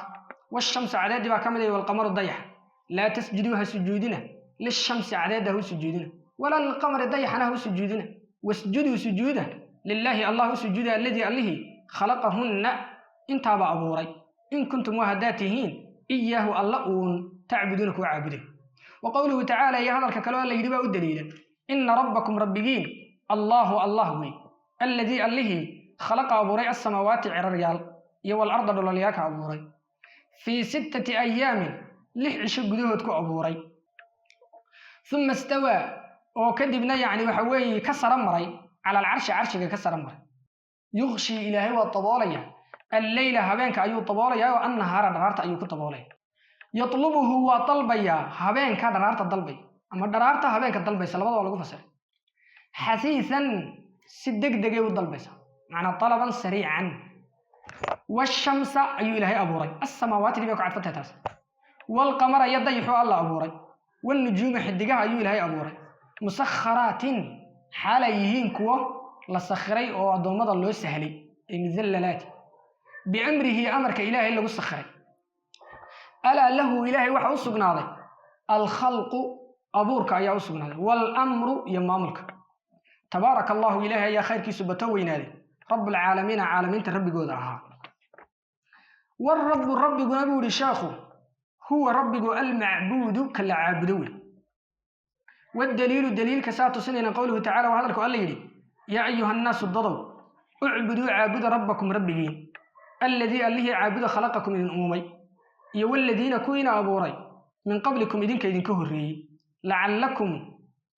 والشمس عداد ككمده والقمر ضيح لا تسجدوها سجودنا للشمس عداده سجودنا ولا للقمر ضيحناه سجودنا واسجدوا سجودا لله الله سجودا الذي عليه خلقهن انتابع أبوري إن كنتم وهداتهين إياه الله تعبدونك وعابده وقوله تعالى يا هذا الكلام اللي يدبا الدليل إن ربكم ربيين الله وي الذي الله خلق أبوري السماوات عرريال يو الأرض دولالياك أبوري في 6 أيام لحش قدوهتك أبوري ثم استوى وكدبنا يعني وحوي كسر أمري على العرش عرشك كسر أمري يغشي إلهي والطبالية الليلة هبينك أيو طبالية والنهار درارت أيو كطبالية يطلبه وطلبيا هبينك درارت الضلبي أما درارت هبينك الضلبي سلبات ولا قفصر حثيثا سدق دقي والضلبي معنى طلبا سريعا والشمس أيو إلهي أبوري السماوات اللي بيقعد فتها تاس والقمر يضيحوا الله أبوري والنجوم حدقها أيو إلهي أبوري مسخرات حاليهين كوه لسخري أو أدومد الله سهلي المذللات بأمره أمرك إلهي اللي سخري ألا له إلهي وحا الخلق أبورك يا أسقناضي والأمر يماملك تبارك الله إله يا خير كيسو بتوين هذا رب العالمين عالمين ربي جودها والرب الرب نبي شاخو هو ربي المعبود كالعابدون والدليل الدليل كساتو سنين قوله تعالى وهذا لكم قال يا أيها الناس الضضوا اعبدوا عابد ربكم ربه الذي أليه عابد خلقكم من أمومي والذين كوين أبوري من قبلكم إذنك إذن كهري لعلكم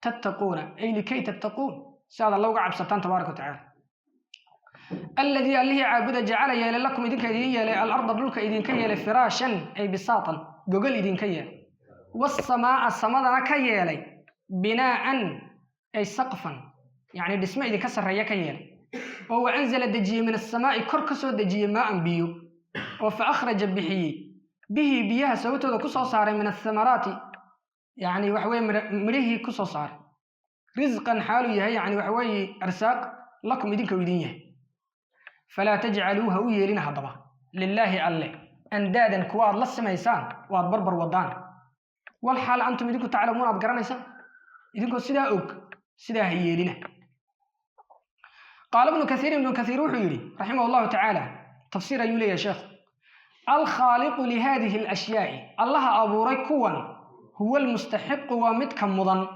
تتقون أي لكي تتقون سأل الله قعب سبحانه تبارك وتعالى الذي أليه عابد جعل يالي لكم إذنك إذن يالي الأرض دلك إذنك يالي فراشا أي بساطا قل إذنك يالي والسماء السماء كيالي بناء أي سقفا يعني بسمع إذا كسر رياك يالي وهو أنزل الدجي من السماء كركسو دجي ماء بيو وفأخرج به بيها سوته ذا كسو صار من الثمرات يعني وحوي مريه كسو صار رزقا حاله يعني وحوي أرساق لكم إذنك ويدينيه فلا تجعلوها ويلين هضبا لله الله أندادا كوار للسميسان وبربر ودان والحال أنتم إذنكم تعلمون أبقرانيسان إذنكم سدا أوك سدا هيلين قال ابن كثير وحيري رحمه الله تعالى تفسير يولي يا شيخ الخالق لهذه الأشياء الله أبو ريكوان هو المستحق ومتك مضن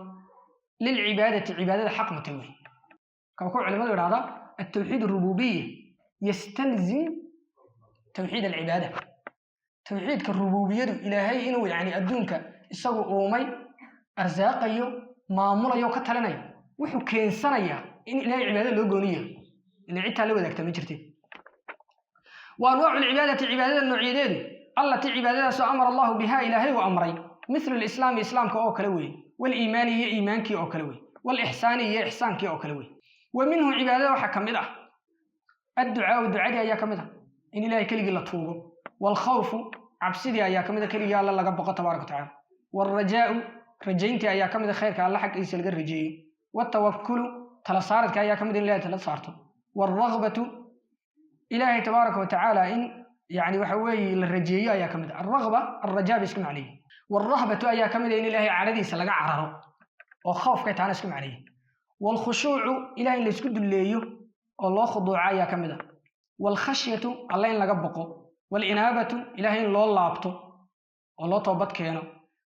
للعبادة عبادة حق متوي كما يقول علماء هذا التوحيد الربوبية يستلزم توحيد العبادة توحيد كالربوبية إلهي إنه يعني أدونك إساقو أومي أرزاقيو مامولا كتلني وحو كينسانيا إن إلهي عبادة لو قونية إن عدتها لو ذاك تمجرتي وأنواع العبادة عبادة النوعية التي عبادة أمر الله بها إلهي وأمري مثل الإسلام إسلام كأو كلوي والإيمان هي إيمان كي أو كلوي والإحسان هي إحسان كي أو كلوي ومنه عبادة وحكمدة الدعاء والدعاء يا كمدة إن إلهي كلي قلة طوبه والخوف عبسدي يا كمدة كلي الله لقبق تبارك وتعالى والرجاء رجينتي يا كمدة خيرك الله حق يسلق الرجي والتوكل تلصارتك يا كمدة الله تلصارته والرغبة إلهي تبارك وتعالى إن يعني وحوي للرجية يا كمدة الرغبة الرجاء بيسكن عليه والرهبة يا كمدة إن إلهي عردي سلق عرره وخوف كيتعانى اسكن عليه والخشوع إلهي اللي يسكد الليه الله خضوع يا كمدة والخشية الله إن لقبقه والإنابة إلهي إن الله لابطه والله توبت كينه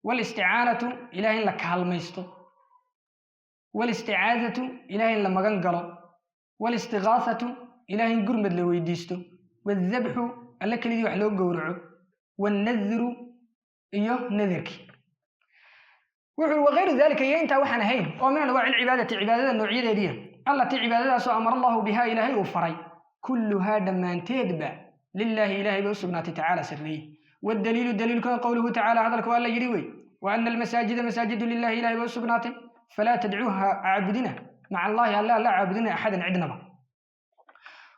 والاستعانة إلهي إن لك هالميسته والاستعاذة إلهي إن لما قنقله والاستغاثة إلهي إن قرمد لو يديسته والذبح ألك الذي وحلو قورعه والنذر إيوه نذرك وغير ذلك ينتهى وحنا هين ومن أنواع العبادة عبادة النوعية دي التي عبادة أمر الله بها إلهي وفري كل هذا ما تدبع لله إلهي بسبحانه تعالى سريه والدليل كان قوله تعالى هذا الكوال يروي وأن المساجد مساجد لله إلهي بسبحانه فلا تدعوها عابدنا مع الله لا عابدنا أحدا عدنا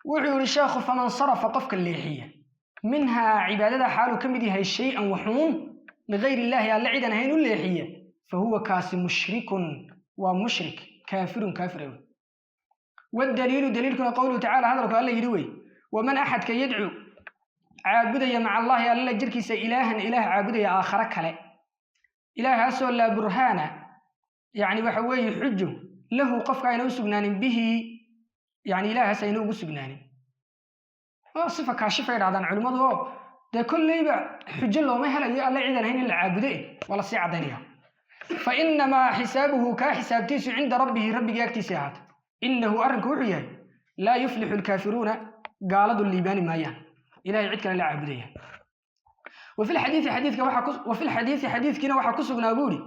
وعير الشيخ فمن صرف قفك الليحية منها عبادة حاله كمدي هاي شيئا وحون لغير الله لا عدنا هين الليحية فهو كاس مشرك ومشرك كافر والدليل كان قوله تعالى هذا الكوال يروي ومن أحد كي يدعو عابدية مع الله ألا جركيس إله عابدية آخر كله إله أسوى لا برهانا يعني وحوي حجه له قفك أين سجنان به يعني إله سينو سجنان صفة كاشفة هذا علماء ده كل يبع حج الله ما هلا الله عندنا هنا العابدين ولا سي عدنيها فإنما حسابه كحساب تيس عند ربه يكتسيات إنه أرنك وحيه لا يفلح الكافرون قالوا الليبان مايان إلهي عدك لا عابدية وفي الحديث حديث كنا وحكسنا بوري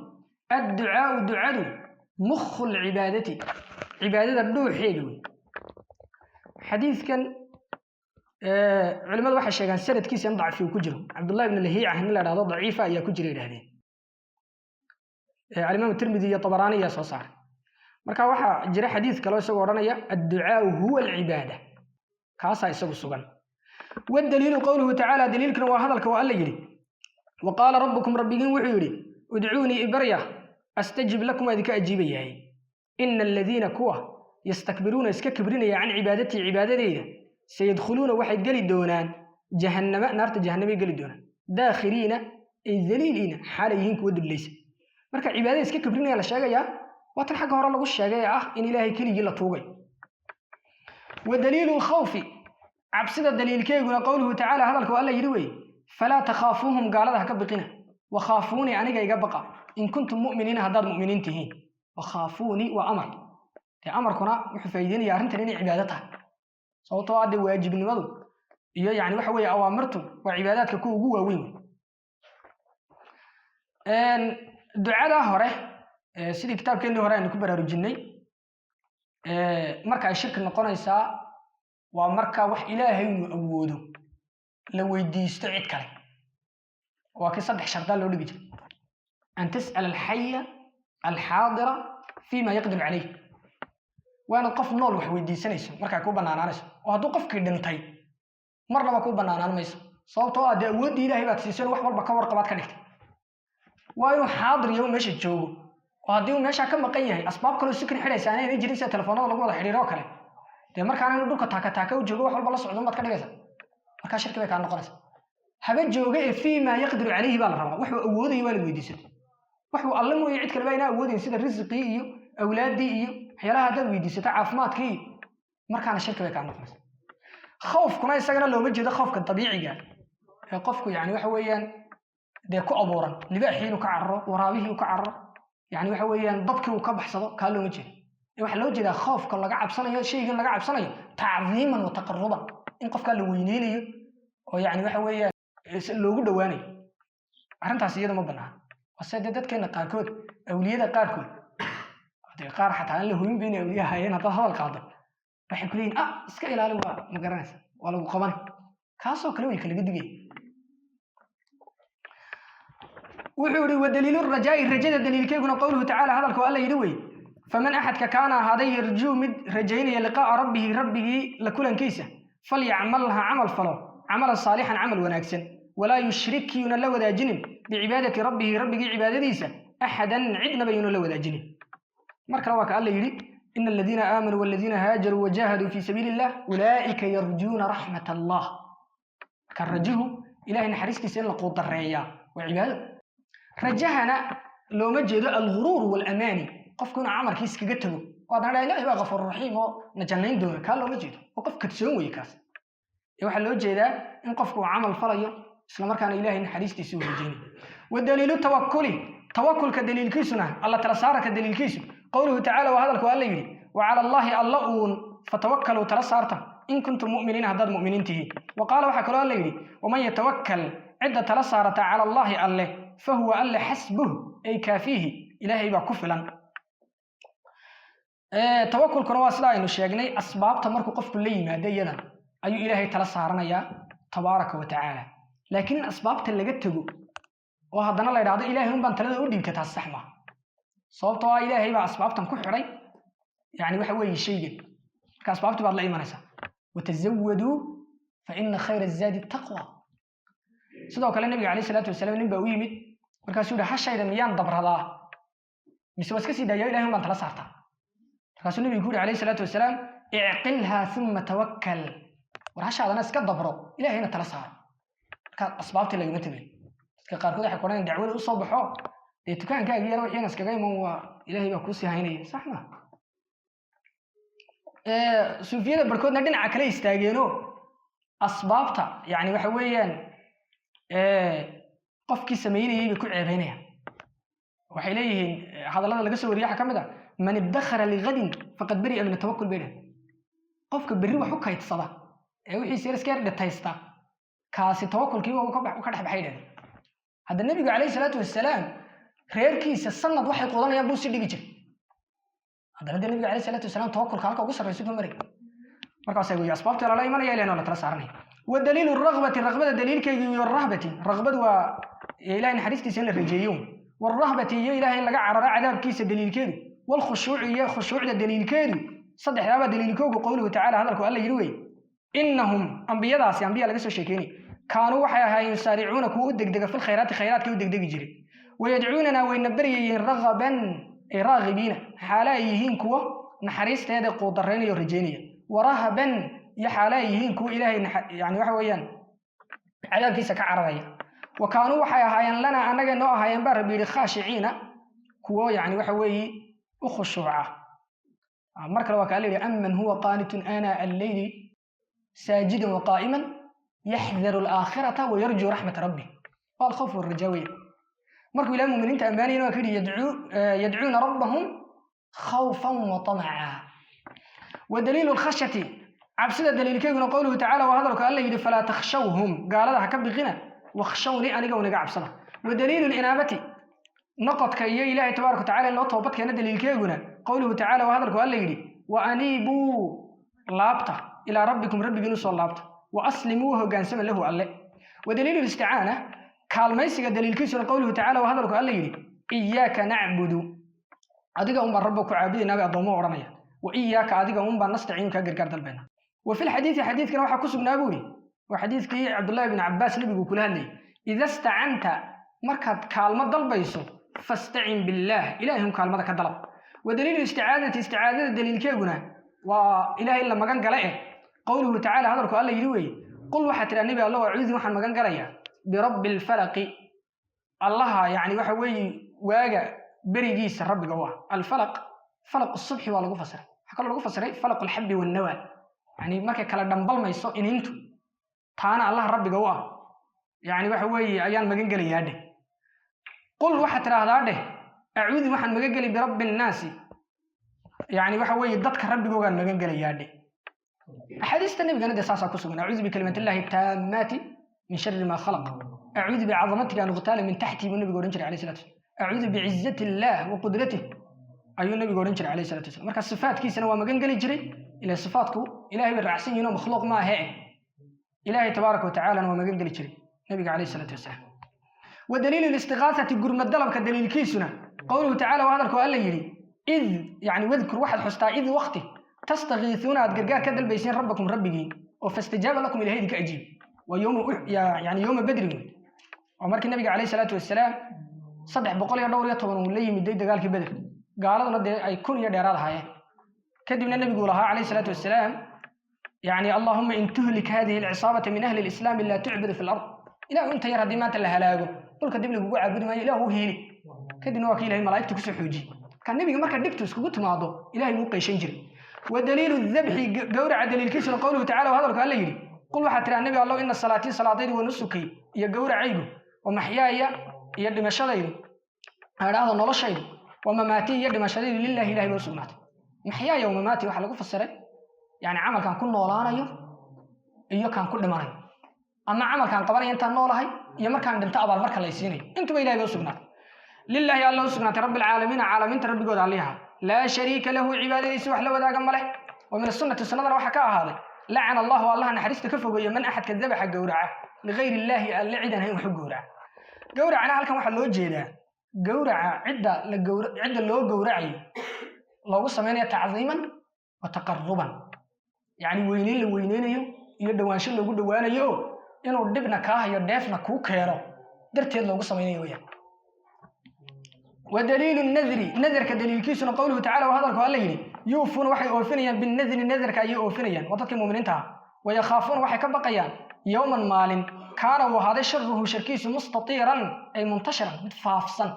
الدعاء مخ العبادة عبادة الدوح حيلوي حديث كان علماء واحد شيء كان سرد كيس ينضع فيه كجره عبد الله بن لهيعة هنا هذا ضعيفة يا كجري هذه الإمام الترمذي يا طبراني يا صار marka waxa jira xadiis kale oo soo waranaya ad-du'a huwa al-ibada kaasa isagu sugan والدليل قوله تعالى دليلكنا وهذلك وقال لي وقال ربكم ربكم وحيري ادعوني إبريا أستجب لكم هذه أجيبي إن الذين كوا يستكبرون يسكبرون عن عبادتي عبادتي سيدخلون واحد قلي دونان جهنم نارت جهنم قلي دونان داخلين أي ذليلين حاليين كود ليس مركا عبادة يسكبرون على شيء واتن حق هور لغو شيغay إن إلهي كليغي لا توغي ودليل الخوف عبسده دليلكيغنا قوله تعالى هذا الله يري فلا تخافوهم قالها كبقنا وخافوني أنا جاي بقى إن كنتم مؤمنين هذا مؤمنين تهين وخافوني وأمر أمر كنا وحفيدين يا رنت لين عبادتها صوت عاد واجب النمو يعني وحوي أوامرته وعباداتك كو جوا وين دعاء هره سيدي كتاب كأنه هره نكبر رجني مركا الشرك نقونيسا ومركا وح إلهي أوده لو يدي استعد كله وكي صدح شرطان لو نجي أن تسأل الحي الحاضرة فيما يقدر عليه وأنا قف نول وح ويدي سنيس مركا كوبا نانانس وهدو قف كدنتي مرة ما كوبا نانان ميس صوتوا أدي ودي إلهي باتسيسون وح والبا كور قبات كنكتي وأنا حاضر يوم ماشي تجوجو وهديو ماشي كم قيّه أسباب كله سكن حريص أنا يجي ريسة تلفونه لقوا حريرة كله ده مركا أنا ندور كتاكا وجوجو وح والبا لصعدون بات كنكتي مركا شركة بيكان نقرس هبت جوجي فيما يقدر عليه بالربا وحو أودي ولا ويديسد وحو الله مو يعيد كل بينا أودي سيد الرزقي إيو أولادي إيو حيالها هذا ويديسد عافمات كي مركان الشركة بيكان نقص خوف كنا يسجنا لو مجد خوف كطبيعي قال خوفك يعني وحويان ده كأبورا لباحين وكعرة ورابيه وكعرة يعني وحويان ضبك وكبح صدق قال له مجد يوح لو جد خوف كلا قاعد بصنع شيء كلا قاعد بصنع تعظيما وتقربا إن قف قال له وينيني ويعني وحويان loogu dhawaanay arintaas iyada ma banaa wasada dadkeena qaarkood awliyada qaarkood haday qaar xataa aan la hubin been awliyaha hayeen hada hadal qaado waxay ku leeyihiin iska ilaali waa ma garanaysa waa lagu qaban kaasoo kale way kala gidigay wuxuu yiri wadaliil rajaa rajada daliilkeeguna qowluhu ta'ala hadalku alla yiri way faman ahadka kana haday yarjuu mid rajaynaya liqaa rabbihi la kulankiisa falyamalha amal falo عمل صالحا عمل وناكسا ولا يشرك ينلا وداجن بعبادة ربه عبادتيسا أحدا عدنا بينلا وداجن مركا واك الله يري إن الذين آمنوا والذين هاجروا وجاهدوا في سبيل الله أولئك يرجون رحمة الله كالرجه إلهي نحرسك سين لقوط الرعية وعبادة رجهنا لو مجد الغرور والأماني قف كنا عمر كيس كجتله وأنا لا إله إلا غفور رحيم ونجنين دون كان لو مجد وقف كتسوي كاس waxa loo jeedaa in qofku amal falayo isla markaana ilaahay naxariistiisa u wajin wadaliilu tawakkulka daliilkiisuna alla tala saaraka daliilkiisu qowluhu ta'ala wa hadalku alla yiri wa ala allahi allahun fatawakkalu tala saarta in kuntum mu'minina hadad mu'minintihi wa qala waxa kale alla yiri wa man yatawakkal idda tala saarata ala allahi alle fa huwa alla hasbuhu ay kafihi ilaahay ba ku filan tawakkulkuna waa sida aynu sheegnay asbaabta markuu qofku la yimaado iyada أي إلهي تلا صارنا تبارك وتعالى لكن أسباب تلقته وهذا الله يراد إلهي هم بنتلا ودي كتاسحمة صوت إلهي بأسباب تنكح علي يعني وحوي شيء كأسباب تبع الله إيمانسا وتزودوا فإن خير الزاد التقوى صدق كلام النبي عليه الصلاة والسلام نبي ويمد وكاسودا حشة إذا ميان دبر هذا مسوس كسي دا إلهي هم بنتلا صارتا كاسو النبي يقول عليه الصلاة والسلام اعقلها ثم توكل ورحش هذا ناس كدبروا إلى هنا تلصار كان أسبابت اللي جمتني كقاركود حكونا دعوة الصباح يتكلم كأجي يروح هنا سكجاي ما هو إلهي بكوسي هيني صح ما سوفيا بركود ندين عكلي استاجينه أسبابته يعني وحويا قف كيس ميني بكل عيبينها وحيليه هذا الله لقى سوريا حكم ده من ادخر لغد فقد برئ من التوكل بينه قفك بري وحكا يتصدى وحي سير سكير دتايستا كاسي توكلكي oo ka dhax baxayeen hada nabiga kaleey salaatu wasalaam reerkiisa sanad waxay qodanayaan buu si dhigi jiray hada nabiga kaleey salaatu wasalaam tawakkulka halka ugu sarreeyay sidoo markaas ay asbaabta la imanaya ilaa la tala saaranay ودليل الرغبة دليلك والرهبة رغبة وإلهي نحريستي سنة الرجيون والرهبة إلهي لقى عرر عذاب كيس دليل كيدو والخشوع خشوع دليل كيدو صدح هذا دليل كوكو قوله تعالى هذا الكو الله يروي إنهم أنبياء داسي أنبياء لقى سو شيكيني كانوا وحياها يسارعون كو دغدغ في الخيرات كو دغدغ جري ويدعوننا وينبري رغبا راغبين حالايهين كو نحريستيدا قودرين iyo rajeynaya ورهبا يحالايهين كو إلهي يعني وحويان عذاب كيسا كعربية وكانوا وحياها لنا أننا نوعها ينبر بخاشعين كو يعني وحوي وخشوعة مركل وكالي أمن هو قانت آناء الليل ساجدا وقائما يحذر الآخرة ويرجو رحمة ربه والخوف والرجاوية مركل إلى المؤمنين تأمانين وكذا يدعون ربهم خوفا وطمعا ودليل الخشية عبسد دليل كيف قوله تعالى وهذا لك الله يدي فلا تخشوهم قال هذا حكب غنى واخشوني أنا قوني عبسده ودليل الإنابة نقط كي إلهي تبارك وتعالى لو توبتك أنا دليل كيفنا قوله تعالى وهذا لك الله يدي وأنيبوا لابطة إلى ربكم ربي جنوس اللابطة وأسلموه قانسما له الله ودليل الاستعانة كالميسك دليل كيسنا قوله تعالى وهذا لك الله يدي إياك نعبد أديك أم ربك عابدين نبي أضمه ورمية وإياك أديك أم نستعين كجرجار البينة وفي الحديث حديث كان واحد كسب نابوري وحديث كي عبد الله بن عباس نبي يقول لي إذا استعنت مركب كلمة ضلبيسو فاستعن بالله إلههم كلمة كضلب ودليل استعاذة دليل كيبنا وإله إلا مكان قلائه قوله تعالى هذا قال لي يروي قل واحد النبي الله أعوذ وحن مكان قلائه برب الفلق الله يعني وحوي واجا بريجيس الرب جواه الفلق فلق الصبح ولا قفصر حكى له قفصر فلق الحب والنوى يعني ما كلا دنبل ما يسوء إن أنتم تانا الله ربي جواه يعني وحوي أيام مكان قلي هذا قل واحد ترى هذا أعوذ واحد مكان قلي برب الناس يعني وحوي ضدك ربي جواه مكان قلي هذا حديث النبي قال ساسا كسبنا أعوذ بكلمة الله التامات من شر ما خلق أعوذ بعظمتك أن أغتال من تحتي والنبي قال عليه الصلاة والسلام أعوذ بعزة الله وقدرته أيها النبي قال عليه الصلاة والسلام مركز صفات كيس أنا وما قال جري إلى صفاتك إلهي بالرعسين ينو مخلوق ما هي إلهي تبارك وتعالى وما قال جري النبي عليه الصلاة والسلام ودليل الاستغاثة قرم الدلب كدليل كيسنا قوله تعالى وهذا الكوال يري إذ يعني واذكر واحد حستا إذ وقته تستغيثون أتقرقار كدل بيسين ربكم ربكين وفاستجاب لكم إلى هيدك أجيب ويوم يعني يوم بدر ومرك النبي عليه الصلاة والسلام صدح بقول يا دور يطبن ولي مدي دغالك بدر قالوا لنا اي كون يا دheeraad haye kadibna nabigu lahaa عليه الصلاة والسلام يعني اللهم ان تهلك هذه العصابة من اهل الاسلام لا تعبد في الارض الى انت ير hadii maanta la halaago dhulka dib lagu caabudi maayo ilaahu heeli kadibna waa ilaahay malaa'iktu ku soo xooji kan nabiga marka dhigto isku timaado ilaahay uu qeyshan jiray ودليل الذبح غورع دليل كيسنا قوله تعالى وهذا قال لي قل واحد ترى النبي الله ان صلاتي صلاتي ونسكي يا غورعيغو ومحياي يا دمشدaydu هذا noloshaydu ومماتي يا دمشدaydu لله إلهي وسبحانه محياي ومماتي waxa lagu fasiray yani amalkan ku noolaanayo iyo kan ku dhimanayo ama amalkan qabanay inta noolahay iyo markaan dhinta abaal marka la siinay intuba Ilaahay وسبحانه لله الله وسبحانه رب العالمين عالمين ربigooda aliha لا شريك له عبادتي وحلا وداغ مله ومن السنة waxa ka ahaaday لعن الله نحرست كفوغيو من أحد كذب حق غورعه لغير الله اللي عيدان هي وحق غورعه غورعنا halkan waxa loo jeedaa غورعه cida loo gowracayo loogu sameeyo tacziiman wa taqarruban yani weyneyn la weyneynayo iyo dhawaansho lagu dhawaanayo inuu dibna ka hayo dheefna ku keeno darteed loogu sameeyo weeyaan ودليل النذر نذر كدليل كيسنا قوله تعالى وهذا قال لي يوفون وحي اوفنيان بالنذر نذر كاي اوفنيان ودك المؤمنين ويخافون وحي كبقيان يوما مال كان وهذا شره شركيس مستطيرا اي منتشرا متفافسا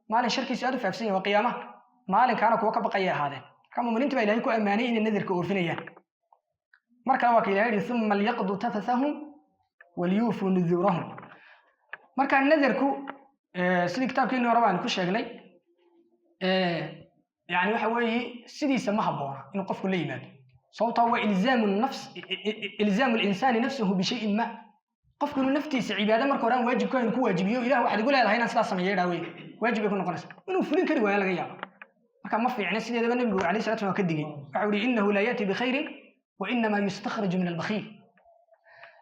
مال شركيس ادو فافسين وقيامه مال كان كو كبقيا هذا كما مؤمنين با الهي كو اماني ان النذر كاوفنيان marka waa kii ثم ليقضوا تفثهم وليوفوا نذورهم marka nadarku sidii kitaabkeenu rabaan ku sheegnay يعني waxa weeye sidiisa ma haboona in qofku la yimaado sababtoo waa ilzaamu al-insani nafsuhu bi shay'in ma qofku naftiisa cibaado marka hore waajibka inuu ku waajibiyo ilaahu waxa lagu leedahay inaan sidaas sameeyo dhaaway waajib ku noqonaysa inuu fulin kari waayo laga yaabo marka ma fiicna sideedaba nabigu kaleey salaatu waa ka digay waxa uu innahu la yati bi khairin wa inma yustakhraju min al-bakhil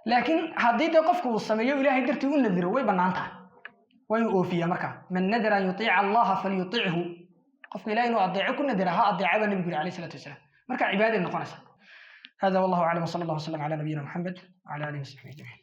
laakin hadii qofku sameeyo ilaahay dartii uu nadiro way banaantahay way oofiya marka man nadara yuti'a Allah falyuti'hu قف إلى إنه أضيع كنا درها أضيع النبي عليه الصلاة والسلام مركع عبادة نقنص هذا والله أعلم وصلى الله وسلم على نبينا محمد وعلى آله وصحبه أجمعين.